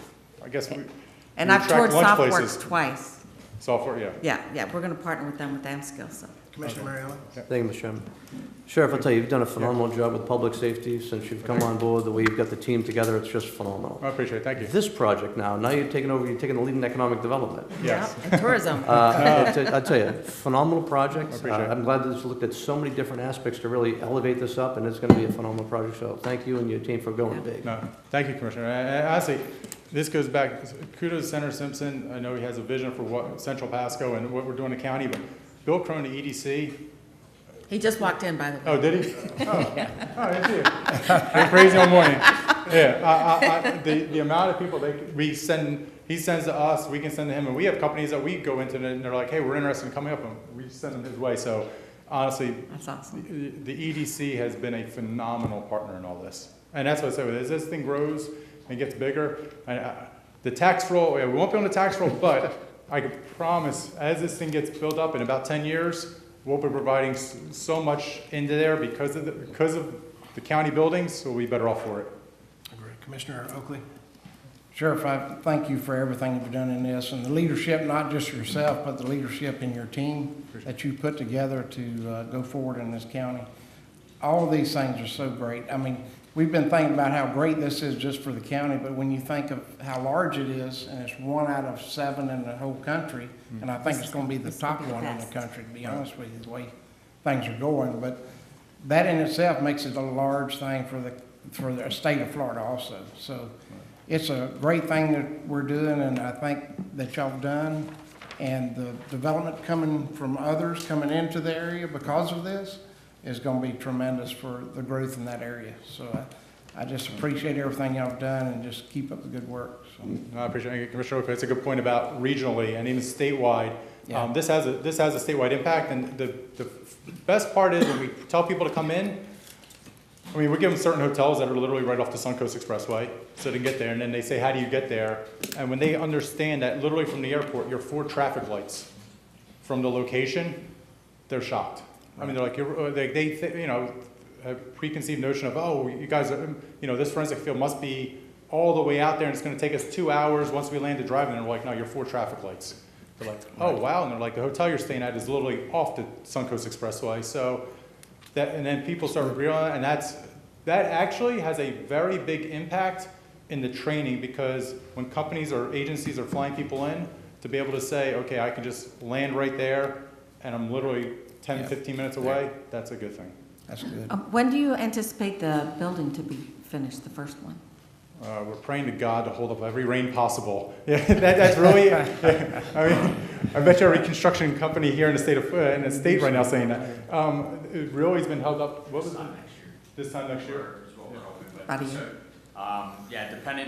I guess we And we I've attract toured lunch places. Softworks twice. Software, yeah. Yeah, we're going to partner with them with AmSkills, so. Commissioner Mariella? Thank you, Mr. Chairman. Sheriff, I'll tell you, you've done a phenomenal job with public safety since you've come on board. The way you've got the team together, it's just phenomenal. I appreciate it, thank you. This project now you're taking over, you're taking the lead in economic development. Yes. Yeah, and tourism. I'll tell you, phenomenal project. I appreciate it. I'm glad that it's looked at so many different aspects to really elevate this up, and it's going to be a phenomenal project. So thank you and your team for going big. No, thank you, Commissioner. And honestly, this goes back, kudos to Senator Simpson. I know he has a vision for what Central Pasco and what we're doing in the county, but Bill Cronin, the EDC, He just walked in, by the way. Oh, did he? Oh, I see it. Been crazy all morning. Yeah, the amount of people he sends to us, we can send to him, and we have companies that we go into and they're like, hey, we're interested in coming up, and we send them his way. So honestly, That's awesome. the EDC has been a phenomenal partner in all this. And that's what I said, as this thing grows and gets bigger, the tax roll, we won't be on the tax roll, but I can promise, as this thing gets built up in about 10 years, we'll be providing so much into there because of the county buildings, so we'll be better off for it. Great. Commissioner Oakley? Sheriff, I thank you for everything you've done in this, and the leadership, not just yourself, but the leadership in your team that you put together to go forward in this county. All of these things are so great. I mean, we've been thinking about how great this is just for the county, but when you think of how large it is, and it's 1 out of 7 in the whole country, and I think it's going to be the top one in the country, to be honest with you, the way things are going. But that in itself makes it a large thing for the state of Florida also. So it's a great thing that we're doing, and I think that y'all have done, and the development coming from others coming into the area because of this is going to be tremendous for the growth in that area. So I just appreciate everything y'all have done, and just keep up the good work. So. I appreciate it, Commissioner Oakley. It's a good point about regionally and even statewide. Yeah. This has a statewide impact, and the best part is when we tell people to come in, I mean, we give them certain hotels that are literally right off the Suncoast Expressway, so they can get there, and then they say, how do you get there? And when they understand that literally from the airport, you're 4 traffic lights from the location, they're shocked. I mean, they're like, you know, a preconceived notion of, oh, you guys are, you know, this forensic field must be all the way out there, and it's going to take us 2 hours once we land to drive. And they're like, no, you're 4 traffic lights. They're like, oh, wow. And they're like, the hotel you're staying at is literally off the Suncoast Expressway. So that, and then people start realizing, and that actually has a very big impact in the training, because when companies or agencies are flying people in, to be able to say, okay, I can just land right there, and I'm literally 10, 15 minutes away, that's a good thing. That's good. When do you anticipate the building to be finished, the first one? We're praying to God to hold up every rain possible. Yeah, that's really. I mean, I bet you every construction company here in the state right now saying that. It really has been held up. What was it? This time next year. About a year. Yeah, depending.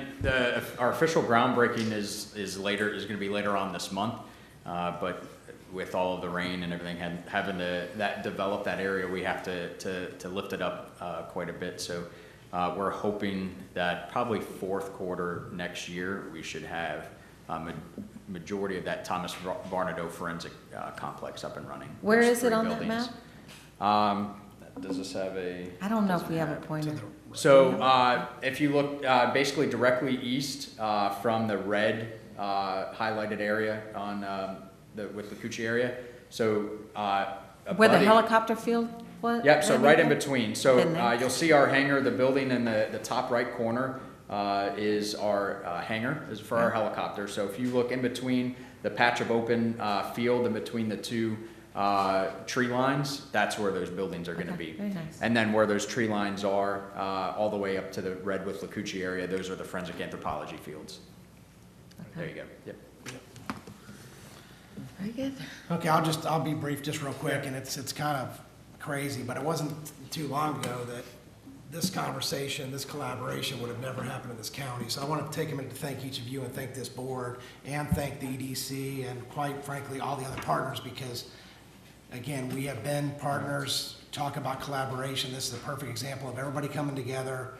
Our official groundbreaking is going to be later on this month, but with all of the rain and everything, having to develop that area, we have to lift it up quite a bit. So we're hoping that probably 4th quarter next year we should have majority of that Thomas Varnado forensic complex up and running. Where There's is it 3 on buildings. that map? Does this have a? I don't know if we have a pointer. So if you look basically directly east from the red highlighted area on with the Cucci area, so Where the helicopter field was? Yep, so right in between. So And then- you'll see our hangar, the building in the top right corner is our hangar, is for our helicopter. So if you look in between the patch of open field in between the 2 tree lines, that's where those buildings are going to be. Very nice. And then where those tree lines are, all the way up to the red with Lacucci area, those are the forensic anthropology fields. There you go. Yep. Very good. Okay, I'll be brief just real quick, and it's kind of crazy, but it wasn't too long ago that this conversation, this collaboration would have never happened in this county. So I want to take a minute to thank each of you and thank this board and thank the EDC and quite frankly all the other partners, because again, we have been partners, talk about collaboration. This is a perfect example of everybody coming together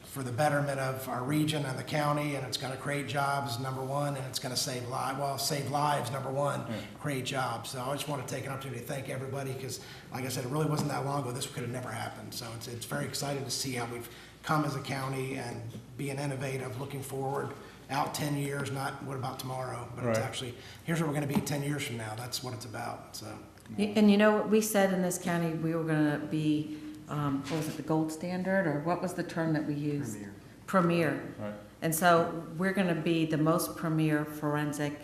for the betterment of our region and the county, and it's going to create jobs, number one, and it's going to save lives. Well, save lives, number one, create jobs. So I just want to take an opportunity to thank everybody, because, like I said, it really wasn't that long ago. This could have never happened. So it's very exciting to see how we've come as a county and being innovative, looking forward, out 10 years, not what about tomorrow, but it's actually, here's where we're going to be 10 years from now. That's what it's about. So. And you know what we said in this county, we were going to be, what was it, the gold standard, or what was the term that we used? Premier. Right. And so we're going to be the most premier forensic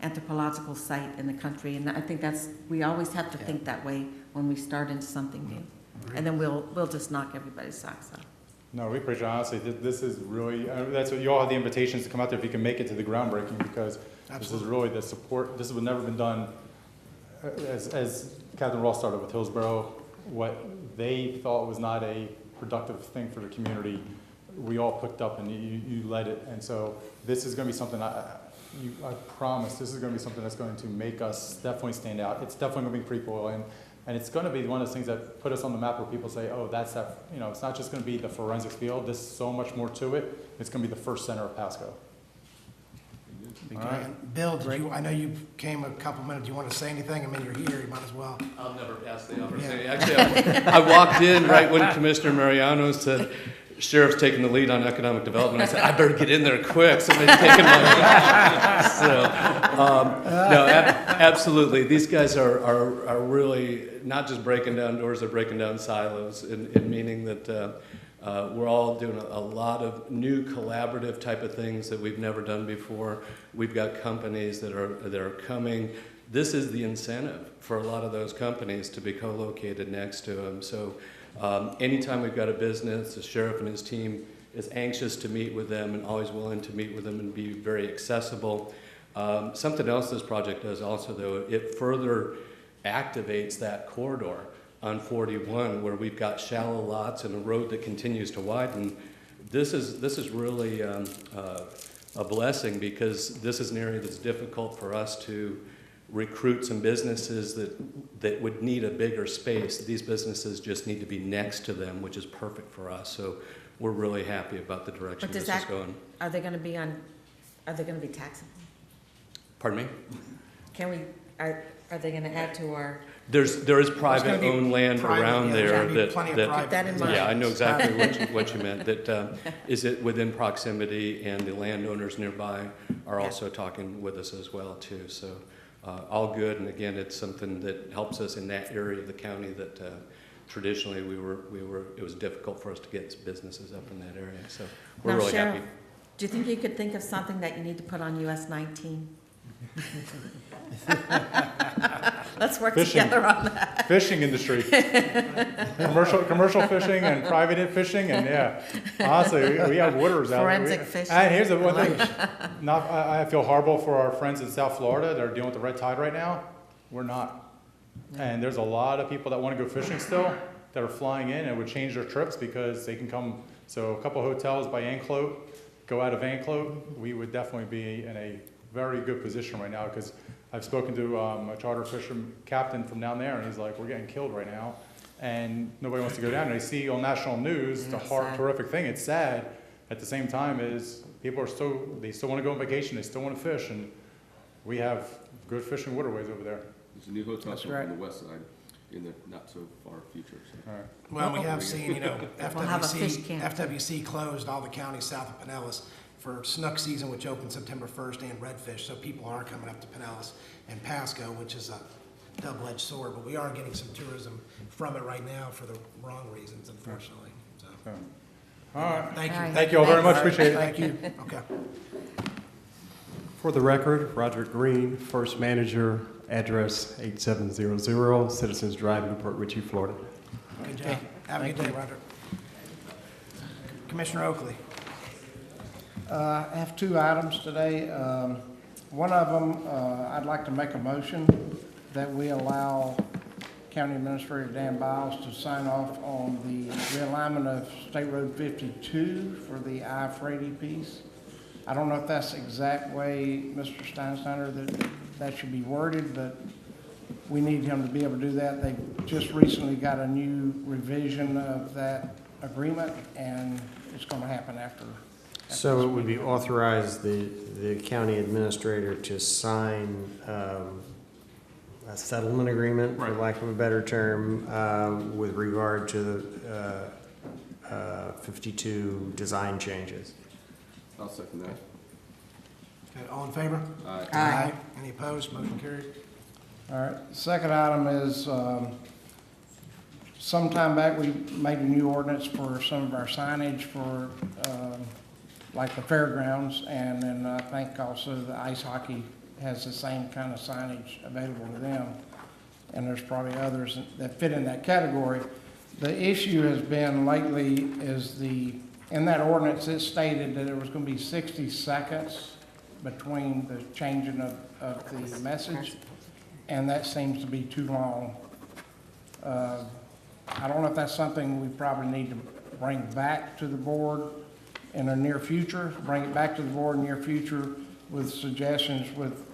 anthropological site in the country, and I think we always have to think that way when we start into something new, and then we'll just knock everybody's socks off. No, we appreciate it. Honestly, this is really, that's what you all have the invitations to come out there if you can make it to the groundbreaking, because this is really the support. This has never been done. as Captain Ross started with Hillsborough, what they thought was not a productive thing for the community, we all picked up and you led it. And so this is going to be something, I promise, this is going to be something that's going to make us definitely stand out. It's definitely going to be pretty cool. And it's going to be one of those things that put us on the map where people say, oh, that's that, you know, it's not just going to be the forensics field. There's so much more to it. It's going to be the first center of Pasco. All right. Bill, I know you came a couple minutes. Do you want to say anything? I mean, you're here. You might as well. I'll never pass the opportunity. Actually, I walked in right when Commissioner Mariano said, Sheriff's taking the lead on economic development. I said, I better get in there quick. Somebody's taking my So, no, absolutely. These guys are really not just breaking down doors, they're breaking down silos, in meaning that we're all doing a lot of new collaborative type of things that we've never done before. We've got companies that are coming. This is the incentive for a lot of those companies to be co-located next to them. So anytime we've got a business, the sheriff and his team is anxious to meet with them and always willing to meet with them and be very accessible. Something else this project does also, though, it further activates that corridor on 41 where we've got shallow lots and a road that continues to widen. This is really a blessing, because this is an area that's difficult for us to recruit some businesses that would need a bigger space. These businesses just need to be next to them, which is perfect for us. So we're really happy about the direction this is going. Are they going to be taxable? Pardon me? Are they going to add to our? There is private owned land around there that keep that in mind. Yeah, I know exactly what you meant. That is it within proximity, and the landowners nearby are also talking with us as well too. So all good, and again, it's something that helps us in that area of the county that traditionally it was difficult for us to get businesses up in that area. So we're really Sheriff, happy. Do you think you could think of something that you need to put on US 19? Let's work together on that. Fishing industry, commercial fishing and private fishing, and yeah, honestly, we have waters out there. Forensic fishing. And here's the one thing: I feel horrible for our friends in South Florida that are dealing with the red tide right now. We're not, and there's a lot of people that want to go fishing still that are flying in and would change their trips because they can come. So a couple hotels by Anclote, go out of Anclote. We would definitely be in a very good position right now, because I've spoken to a charter fisherman captain from down there, and he's like, we're getting killed right now, and nobody wants to go down. And I see on national news the horrific thing. It's sad. At the same time, is people they still want to go on vacation. They still want to fish, and we have good fishing waterways over there. There's a new hotel on the west side in the not so far future. So. All right. Well, we have seen, FWC closed all the counties south of Pinellas for snook season, which opens September 1st, and redfish. So people are coming up to Pinellas and Pasco, which is a double-edged sword. But we are getting some tourism from it right now for the wrong reasons, unfortunately. So. All right. Thank you. Thank you all very much. Appreciate it. Thank you. Okay. For the record, Roderick Green, First Manager, address 8700 Citizens Drive, Newport Richey, Florida. Good job. Have a good day, Roderick. Commissioner Oakley. I have two items today. One of them, I'd like to make a motion that we allow County Administrator Dan Biles to sign off on the realignment of State Road 52 for the I-40 piece. I don't know if that's the exact way, Mr. Steinsteiner, that should be worded, but we need him to be able to do that. They just recently got a new revision of that agreement, and it's going to happen after. So it would be authorized the county administrator to sign a settlement agreement, for lack of a better term, with regard to the 52 design changes. I'll second that. Okay, all in favor? Aye. Aye. Any opposed? Motion carried. All right. The second item is some time back we made a new ordinance for some of our signage for like the fairgrounds, and then I think also the ice hockey has the same kind of signage available to them, and there's probably others that fit in that category. The issue has been lately is in that ordinance it stated that there was going to be 60 seconds between the changing of the message, and that seems to be too long. I don't know if that's something we probably need to bring back to the board in the near future, bring it back to the board in the near future with suggestions with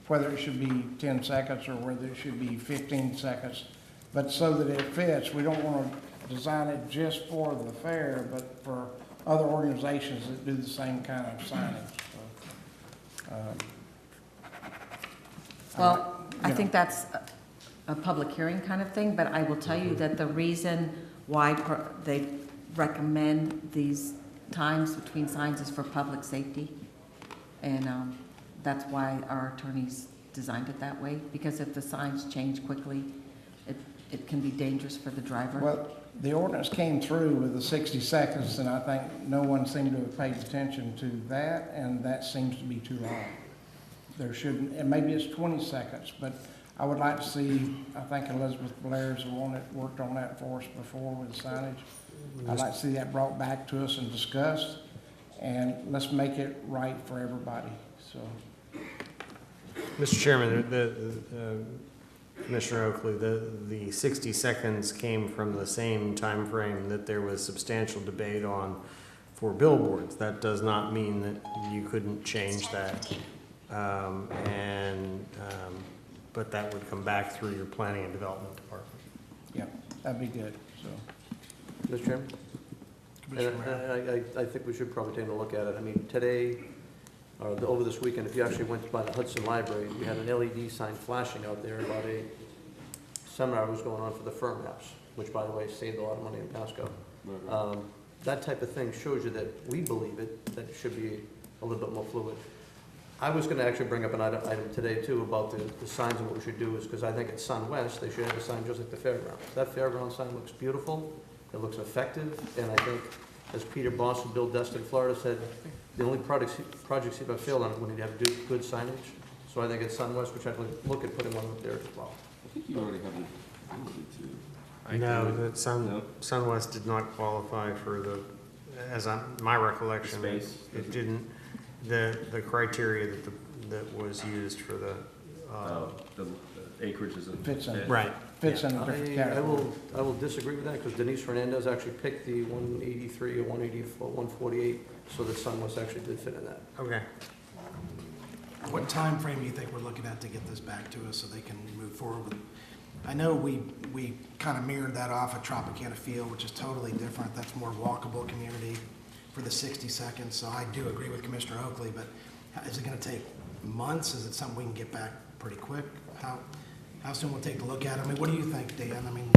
whether it should be 10 seconds or whether it should be 15 seconds, but so that it fits. We don't want to design it just for the fair, but for other organizations that do the same kind of signage. So, Well, I you think that's a public hearing kind of thing, but I will tell you that the reason why they recommend these times between signs is for public safety. And that's why our attorneys designed it that way, because if the signs change quickly, it can be dangerous for the driver. Well, the ordinance came through with the 60 seconds, and I think no one seemed to have paid attention to that, and that seems to be too long. There shouldn't, and maybe it's 20 seconds, but I would like to see, I think Elizabeth Blair's the one that worked on that for us before with signage. I'd like to see that brought back to us and discussed, and let's make it right for everybody, so. Mr. Chairman, Commissioner Oakley, the 60 seconds came from the same time frame that there was substantial debate on for billboards. That does not mean that you couldn't change that. But that would come back through your planning and development department. Yeah, that'd be good, so. Mr. Chairman? I think we should probably take a look at it. I mean, today, over this weekend, if you actually went by the Hudson Library, we had an LED sign flashing out there about a seminar that was going on for the firm house, which, by the way, saved a lot of money in Pasco. That type of thing shows you that we believe it, that it should be a little bit more fluid. I was going to actually bring up an item today, too, about the signs and what we should do is, because I think at Sun West, they should have a sign just like the fairground. That fairground sign looks beautiful, it looks effective, and I think, as Peter Boss and Bill Destin, Florida, said, the only projects he've ever failed on when you have good signage. So I think at Sun West, we should look at putting one up there as well. I think you already have an ability to. No, that SunWest did not qualify for the, my recollection, it didn't. The criteria that was used for the acreage is fits in. Right. Fits in a different category. I will disagree with that, because Denise Fernandez actually picked the 183 or 184, 148, so that SunWest actually did fit in that. Okay. What time frame do you think we're looking at to get this back to us so they can move forward with? I know we kind of mirrored that off at Tropicana Field, which is totally different. That's more walkable community for the 60 seconds. So I do agree with Commissioner Oakley, but is it going to take months? Is it something we can get back pretty quick? How soon will it take to look at it? I mean, what do you think, Dan? I mean,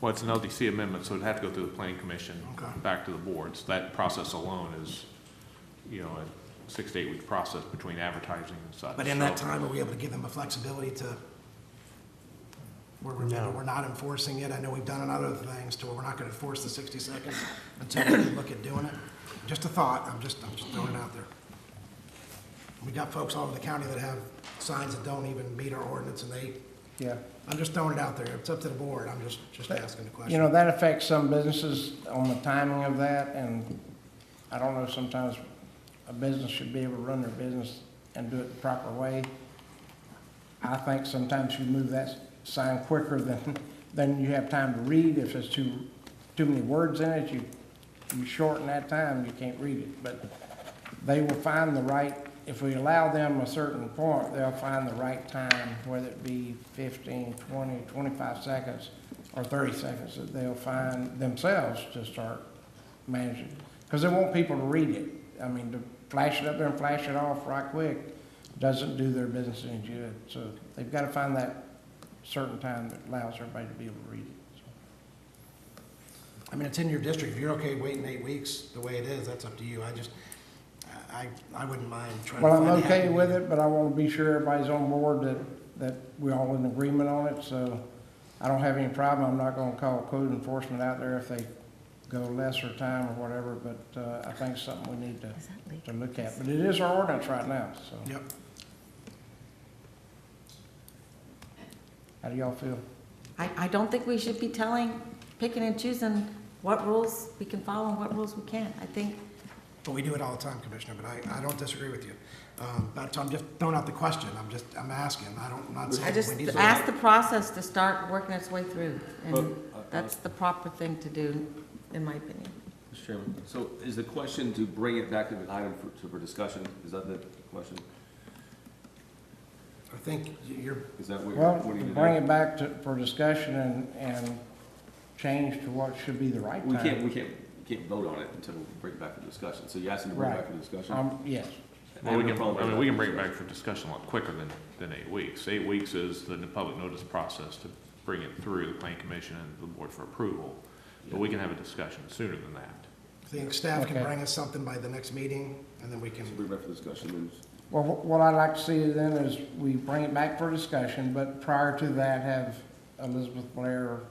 well, it's an LDC amendment, so it'd have to go through the planning commission, back to the boards. That process alone is, a 6 to 8 week process between advertising and such. But in that time, are we able to give them a flexibility to, where we're not enforcing it? I know we've done in other things to where we're not going to enforce the 60 seconds until we look at doing it. Just a thought. I'm just throwing it out there. We got folks all over the county that have signs that don't even meet our ordinance, and I'm just throwing it out there. It's up to the board. I'm just asking the question. You know, that affects some businesses on the timing of that, and I don't know, sometimes a business should be able to run their business and do it the proper way. I think sometimes you move that sign quicker than you have time to read. If there's too many words in it, you shorten that time, you can't read it. But they will find the right, if we allow them a certain point, they'll find the right time, whether it be 15, 20, 25 seconds or 30 seconds, that they'll find themselves to start managing. Because they want people to read it. I mean, to flash it up there and flash it off right quick doesn't do their business any good. So they've got to find that certain time that allows everybody to be able to read it. So. I mean, it's in your district. If you're okay waiting 8 weeks the way it is, that's up to you. I wouldn't mind trying to find I'm okay with it, but I want to be sure everybody's on board that we're all in agreement on it. So I don't have any problem. I'm not going to call code enforcement out there if they go lesser time or whatever, but I think it's something we need to look at. But it is our ordinance right now, so. Yep. How do y'all feel? I don't think we should be picking and choosing what rules we can follow and what rules we can't. I think But we do it all the time, Commissioner, but I don't disagree with you. So I'm just throwing out the question. I'm asking. I'm not saying I just we need to. asked the process to start working its way through, Well, and that's the proper thing to do, in my opinion. Mr. Chairman, so is the question to bring it back to the item for discussion? Is that the question? I think you're. Is that what Well, you're wanting to do? bring it back for discussion and change to what should be the right time. We can't vote on it until we bring it back for discussion. So you asked him to bring it back for discussion? Yes. Well, we can bring it back for discussion a lot quicker than 8 weeks. 8 weeks is the public notice process to bring it through the planning commission and the board for approval. But we can have a discussion sooner than that. I think staff can bring us something by the next meeting, and then we can. Bring it back for discussion. Well, what I'd like to see then is we bring it back for discussion, but prior to that, have Elizabeth Blair,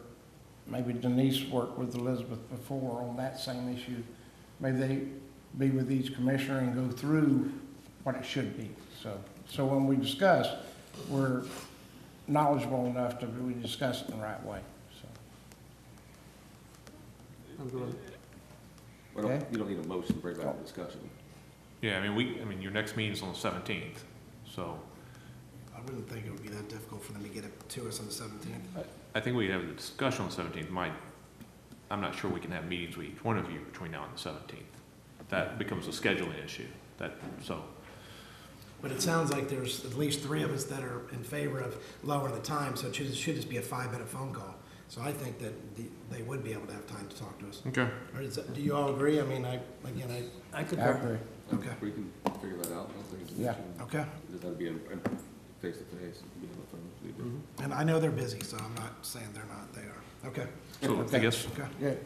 maybe Denise work with Elizabeth before on that same issue. Maybe they be with each commissioner and go through what it should be. So when we discuss, we're knowledgeable enough to really discuss it in the right way, so. Well, you don't need a motion to bring it back for discussion. Yeah, I mean, your next meeting's on the 17th, so. I wouldn't think it would be that difficult for them to get it to us on the 17th. I think we have a discussion on the 17th. I'm not sure we can have meetings with each one of you between now and the 17th. That becomes a scheduling issue, But it sounds like there's at least 3 of us that are in favor of lowering the time, so it should just be a 5-minute phone call. So I think that they would be able to have time to talk to us. Okay. Or do you all agree? I mean, I could agree. Okay. We can figure that out. I don't think it's an Yeah. issue. Okay. Does that be in face to face? And I know they're busy, so I'm not saying they're not. They are. Okay. So I guess, Okay.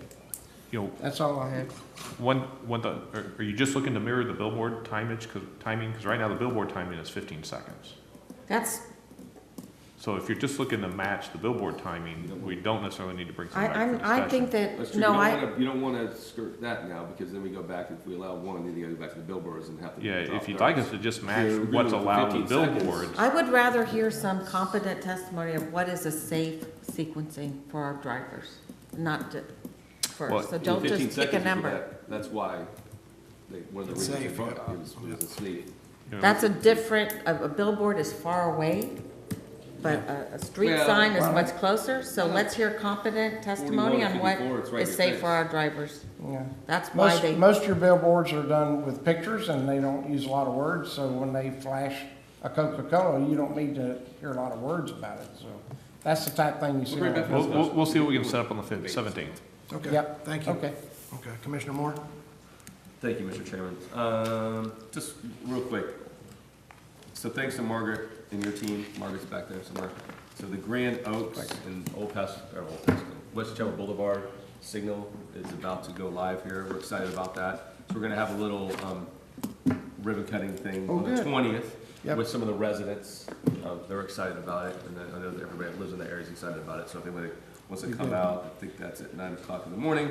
you know. That's all I have. Are you just looking to mirror the billboard timing? Because right now the billboard timing is 15 seconds. So if you're just looking to match the billboard timing, we don't necessarily need to bring something back for discussion. I think that, That's true. no, You don't want to skirt that now, because then we go back, if we allow one, then you gotta go back to the billboards and have to. Yeah, if you'd like us to just match what's allowed in billboards. I would rather hear some competent testimony of what is a safe sequencing for our drivers, not first. So don't just pick a number. That's why, one of the reasons they brought it up is it's safe. That's a different, a billboard is far away, but a street sign is much closer, so let's hear competent testimony on what is safe for our drivers. Yeah. That's why Most of your billboards are done with pictures, and they don't use a lot of words, so when they flash a Coca-Cola, you don't need to hear a lot of words about it, so that's the type of thing you see. We'll see what we can set up on the 17th. Okay. Yep. Thank you. Okay. Okay. Commissioner Moore? Thank you, Mr. Chairman. Just real quick. So thanks to Margaret and your team. Margaret's back there somewhere. So the Grand Oaks and West Chapel Boulevard signal is about to go live here. We're excited about that. So we're gonna have a little ribbon cutting thing on the 20th with some of the residents. They're excited about it, and I know that everybody that lives in the area is excited about it. So if anybody wants to come out, I think that's at 9 o'clock in the morning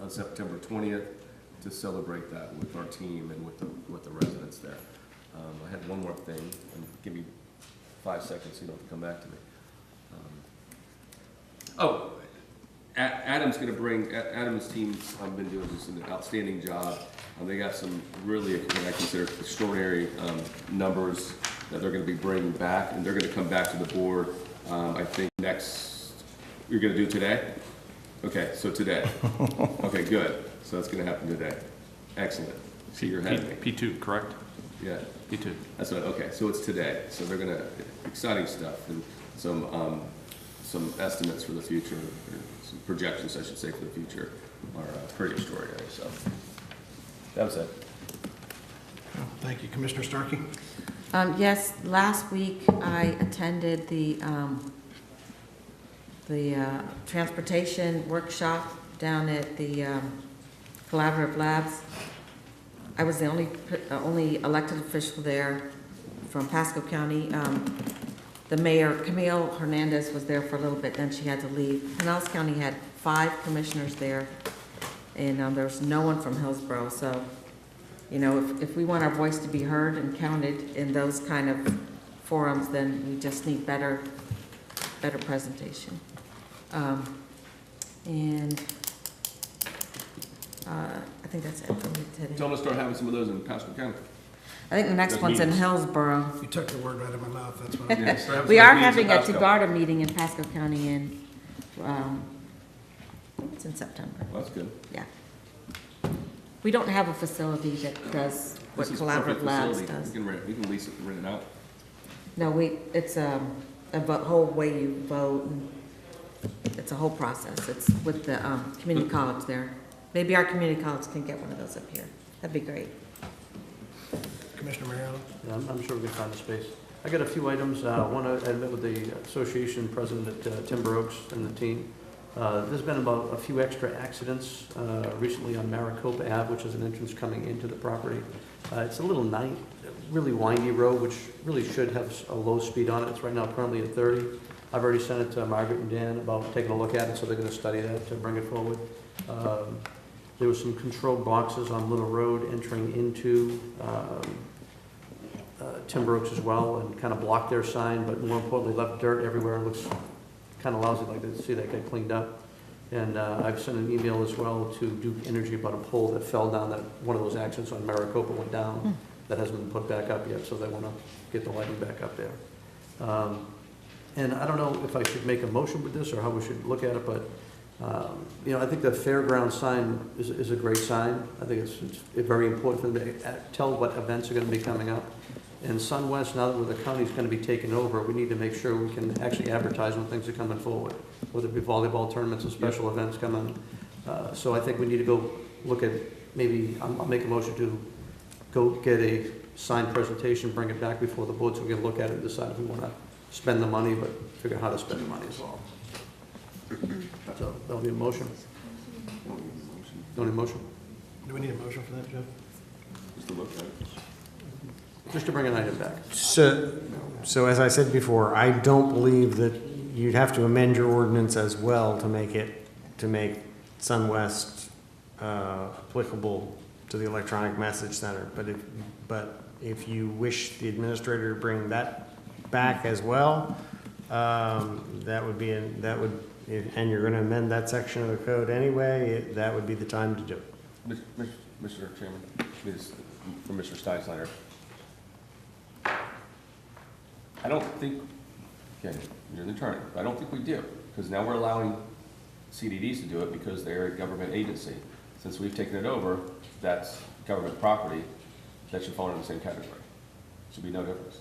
on September 20th to celebrate that with our team and with the residents there. I had one more thing, and give me 5 seconds so you don't have to come back to me. Adam's team's been doing just an outstanding job. They got some really, what I consider extraordinary numbers that they're gonna be bringing back, and they're gonna come back to the board, I think you're gonna do it today? Okay, so today. Okay, good. So that's gonna happen today. Excellent. See, you're ahead of me. P2, correct? Yeah. P2. That's right, okay, so it's today. So they're gonna, exciting stuff, and some estimates for the future, or some projections, I should say, for the future are pretty extraordinary, so. That was it. Thank you. Commissioner Starkey? Yes, last week I attended the transportation workshop down at the Collaborative Labs. I was the only elected official there from Pasco County. The mayor, Camille Hernandez, was there for a little bit, then she had to leave. Pinellas County had 5 commissioners there, and there was no one from Hillsborough. So, you know, if we want our voice to be heard and counted in those kind of forums, then we just need better presentation. I think that's it for me today. Tell them to start having some of those in Pasco County. I think the next Those one's in meetings. Hillsborough. You took the word right out of my mouth, that's what I Yeah, start We some are meetings in having a Pasco. Tagarda meeting in Pasco County in, I think it's in September. Well, that's good. Yeah. We don't have a facility that does what This is Collaborative perfect Labs facility. does. We can lease it and rent it out. No, it's a whole way you vote, and it's a whole process. It's with the community college there. Maybe our community college can get one of those up here. That'd be great. Commissioner Mariano? Yeah, I'm sure we can find the space. I got a few items. One, I met with the association president at Timber Oaks and the team. There's been about a few extra accidents recently on Maricopa Ave, which is an entrance coming into the property. It's a little really windy road, which really should have a low speed on it. It's right now currently at 30. I've already sent it to Margaret and Dan about taking a look at it, so they're going to study that to bring it forward. There was some controlled boxes on Little Road entering into Timber Oaks as well, and kind of blocked their sign, but more importantly, left dirt everywhere. It looks kind of lousy. I'd like to see that get cleaned up. And I've sent an email as well to Duke Energy about a pole that fell down, that one of those accidents on Maricopa went down, that hasn't been put back up yet, so they want to get the lighting back up there. And I don't know if I should make a motion with this or how we should look at it, but you know, I think the fairground sign is a great sign. I think it's very important for them to tell what events are going to be coming up. And SunWest, now that the county's going to be taken over, we need to make sure we can actually advertise when things are coming forward, whether it be volleyball tournaments or special events coming. So I think we need to go look at, maybe, I'll make a motion to go get a signed presentation, bring it back before the board so we can look at it and decide if we want to spend the money, but figure out how to spend the money as well. So that'll be a motion. Don't need a motion? Do we need a motion for that, Jeff? Just to look at it. Just to bring an item back. So as I said before, I don't believe that you'd have to amend your ordinance as well to make SunWest applicable to the electronic message center. But if you wish the administrator to bring that back as well, that would be, and you're going to amend that section of the code anyway, that would be the time to do it. Mr. Chairman, this from Mr. Steinschneider. I don't think, again, you're an attorney, but I don't think we do, because now we're allowing CDDs to do it because they're a government agency. Since we've taken it over, that's government property, that should fall into the same category. Should be no difference.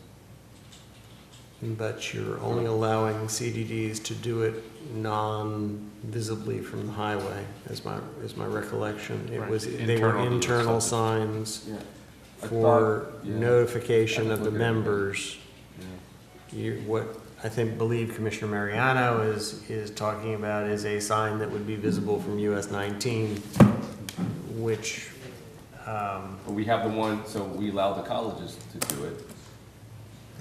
But you're only allowing CDDs to do it non-visibly from the highway, is my recollection. They were internal signs for notification of the members. What I believe Commissioner Mariano is talking about is a sign that would be visible from US 19, which we have the one, so we allow the colleges to do it.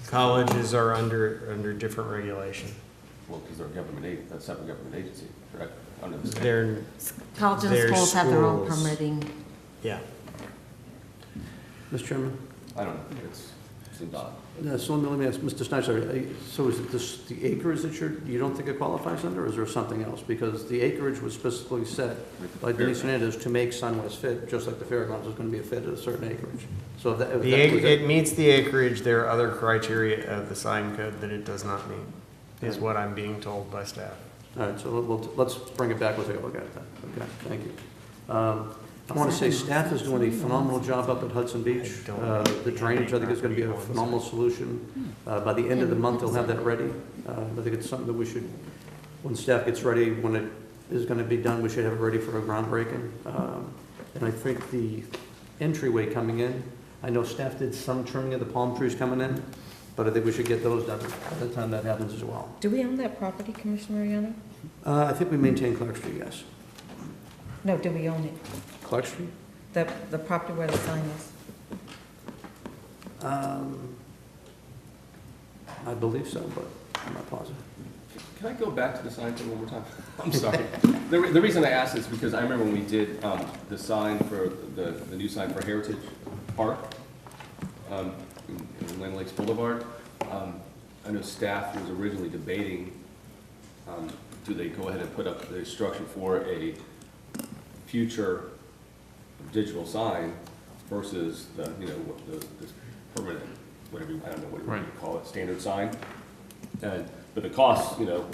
Colleges are under different regulation. Well, because they're a separate government agency, correct? Under the state. They're Colleges and schools have their own permitting. Yeah. Mr. Chairman? I don't know, it seems odd. So let me ask Mr. Snyder, so is it the acreage that you don't think it qualifies under, or is there something else? Because the acreage was specifically set by Denise Hernandez to make SunWest fit, just like the fairgrounds is going to be a fit at a certain acreage. So if it meets the acreage, there are other criteria of the sign code that it does not meet, is what I'm being told by staff. All right, so let's bring it back, we'll take a look at it then. Okay, thank you. I want to say staff is doing a phenomenal job up at Hudson Beach. The drainage, I think, is going to be a phenomenal solution. By the end of the month, they'll have that ready. I think it's something that we should, when staff gets ready, when it is going to be done, we should have it ready for a groundbreaking. And I think the entryway coming in, I know staff did some trimming of the palm trees coming in, but I think we should get those done by the time that happens as well. Do we own that property, Commissioner Mariano? I think we maintain Clark Street, yes. No, do we own it? Clark Street? The property where the sign is? I believe so, but I'm not positive. Can I go back to the sign thing one more time? I'm sorry. The reason I asked is because I remember when we did the sign for the new sign for Heritage Park in Land Lakes Boulevard. I know staff was originally debating, do they go ahead and put up the instruction for a future digital sign versus the, you know, this permanent, whatever you, I don't know what you call it, standard sign. But the cost, you know,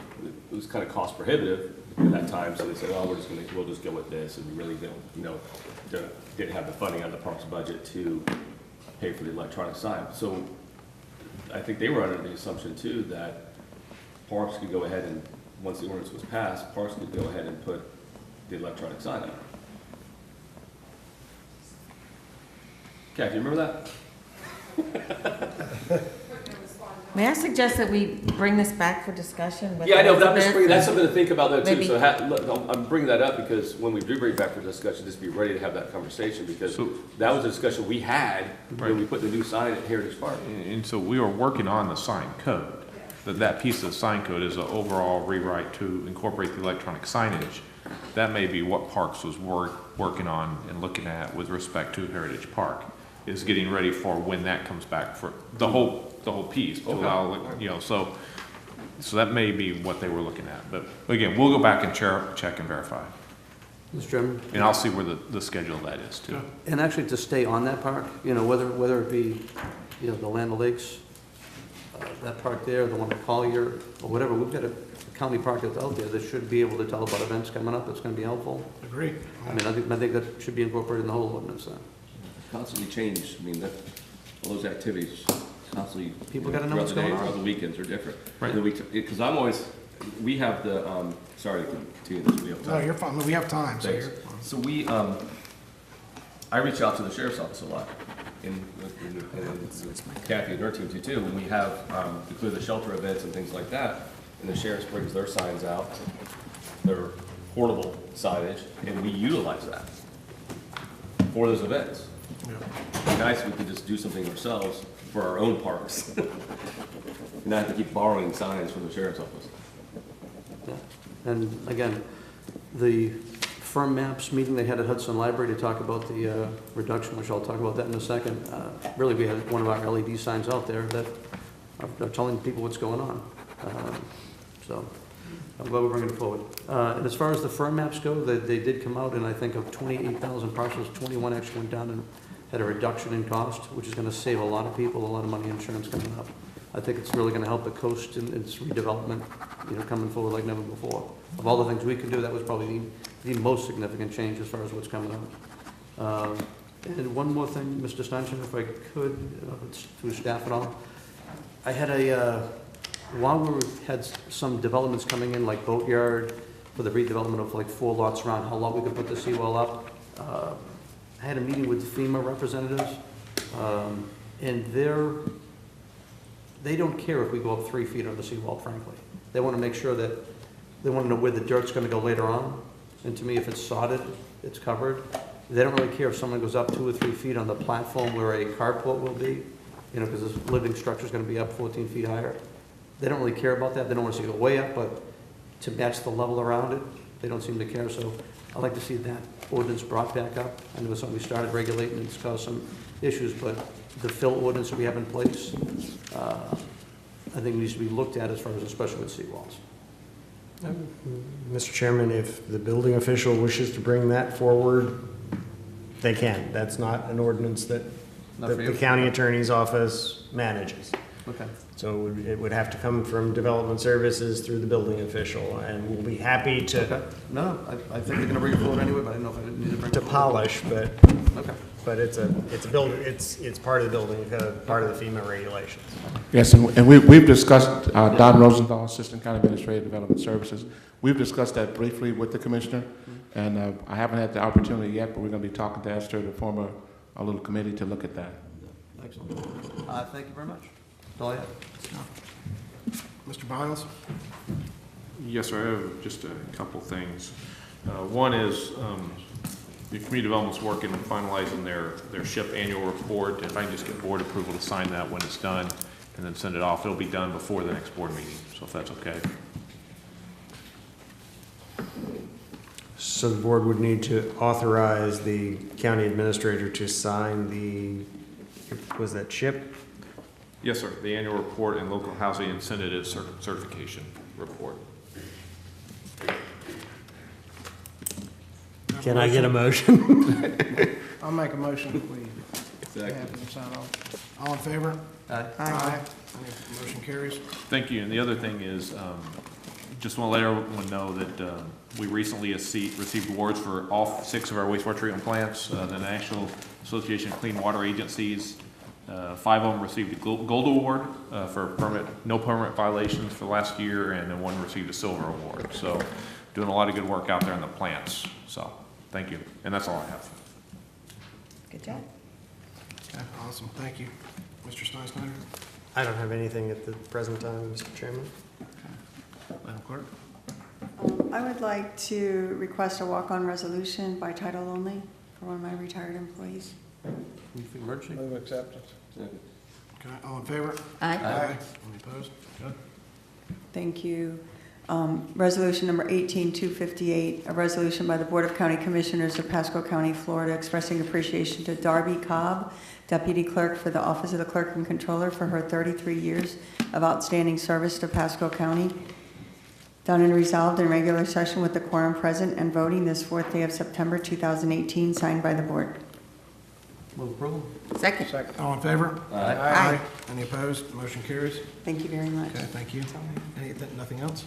it was kind of cost prohibitive at that time, so they said, oh, we'll just go with this, and we really don't, you know, didn't have the funding on the parks budget to pay for the electronic sign. So I think they were under the assumption too that parks could go ahead and, once the ordinance was passed, parks could go ahead and put the electronic sign up. Kathy, you remember that? May I suggest that we bring this back for discussion? With Yeah, I know, but that's something to think about though too. Maybe. So I'm bringing that up because when we do bring it back for discussion, just be ready to have that conversation, because that was a discussion we had when we put the new sign at Heritage Park. And so we are working on the sign code. That piece of the sign code is an overall rewrite to incorporate the electronic signage. That may be what Parks was working on and looking at with respect to Heritage Park, is getting ready for when that comes back for the whole piece to allow, you know, so that may be what they were looking at. But again, we'll go back and check and verify. Mr. Chairman? And I'll see where the schedule of that is too. And actually to stay on that park, you know, whether it be, you know, the Land O'Lakes, that park there, the one at Collier, or whatever, we've got a county park that's out there that should be able to tell about events coming up that's gonna be helpful. Agreed. I mean, I think that should be incorporated in the whole ordinance then. Constantly change. I mean, all those activities constantly. People gotta know what's going on. Throughout the weekends are different. Right. Because I'm always, we have the, sorry to continue this, we have time. No, you're fine. We have time, so Thanks. you're fine. So I reach out to the sheriff's office a lot, and Kathy and her team too, when we have, to clear the shelter events and things like that, and the sheriff brings their signs out, their portable signage, and we utilize that for those events. It'd be nice if we could just do something ourselves for our own parks. And not have to keep borrowing signs from the sheriff's office. Yeah. And again, the firm maps meeting they had at Hudson Library to talk about the reduction, which I'll talk about that in a second. Really, we had one of our LED signs out there that are telling people what's going on. So I'm glad we're bringing it forward. And as far as the firm maps go, they did come out, and I think of 28,000 parcels, 21 actually went down and had a reduction in cost, which is going to save a lot of people a lot of money in insurance coming up. I think it's really going to help the coast in its redevelopment, you know, coming forward like never before. Of all the things we could do, that was probably the most significant change as far as what's coming up. And one more thing, Mr. Stanchion, if I could, if it's through staff at all. I had while we had some developments coming in, like Boatyard, for the redevelopment of like 4 lots around how long we could put the seawall up, I had a meeting with FEMA representatives, and they don't care if we go up 3 feet on the seawall, frankly. They want to make sure that, they want to know where the dirt's going to go later on. And to me, if it's sodded, it's covered. They don't really care if someone goes up 2 or 3 feet on the platform where a carport will be, you know, because this living structure's going to be up 14 feet higher. They don't really care about that. They don't want to see it go way up, but to match the level around it, they don't seem to care. So I'd like to see that ordinance brought back up. I know it's something we started regulating and it's caused some issues, but the fill ordinance that we have in place, I think needs to be looked at as far as especially with seawalls. Mr. Chairman, if the building official wishes to bring that forward, they can. That's not an ordinance that the county attorney's office manages. Okay. So it would have to come from development services through the building official, and we'll be happy to. Okay. No, I think they're going to bring it forward anyway, but I didn't know if I didn't need to bring it forward. Polish, but okay. But it's a building. It's part of the building code, part of the FEMA regulations. Yes, and we've discussed Don Rosenthal, Assistant County Administrator, Development Services. We've discussed that briefly with the commissioner, and I haven't had the opportunity yet, but we're going to be talking to Esther to form a little committee to look at that. Excellent. Thank you very much. That's all I have. Mr. Biles? Yes, sir. I have just a couple things. One is the community development's working and finalizing their SHIP annual report. If I can just get board approval to sign that when it's done and then send it off, it'll be done before the next board meeting. So if that's okay. So the board would need to authorize the county administrator to sign was that SHIP? Yes, sir. The annual report and local housing incentive certification report. Can I get a motion? I'll make a motion if we have them sign off. All in favor? Aye. Aye. Any motion carries? Thank you. And the other thing is, just want to let everyone know that we recently received awards for all 6 of our wastewater treatment plants. The National Association of Clean Water Agencies, 5 of them received a gold award for no permit violations for last year, and then 1 received a silver award. So doing a lot of good work out there in the plants. So thank you. And that's all I have. Good job. Okay, awesome, thank you. Mr. Steinschneider? I don't have anything at the present time, Mr. Chairman. Madam Clerk? I would like to request a walk-on resolution by title only for one of my retired employees. Emergency? Move acceptance. Okay, all in favor? Aye. Any opposed? Good. Thank you. Resolution number 18258, a resolution by the Board of County Commissioners of Pasco County, Florida, expressing appreciation to Darby Cobb, Deputy Clerk for the Office of the Clerk and Controller, for her 33 years of outstanding service to Pasco County. Done and resolved in regular session with the quorum present and voting this 4th day of September 2018, signed by the Board. Move approval. Second. All in favor? Aye. Any opposed? Motion carries. Thank you very much. Okay, thank you. Nothing else?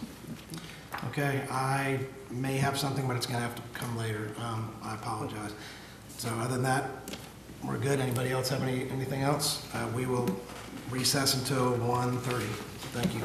Okay, I may have something, but it's gonna have to come later. I apologize. So other than that, we're good. Anybody else have anything else? We will recess until 1:30. Thank you.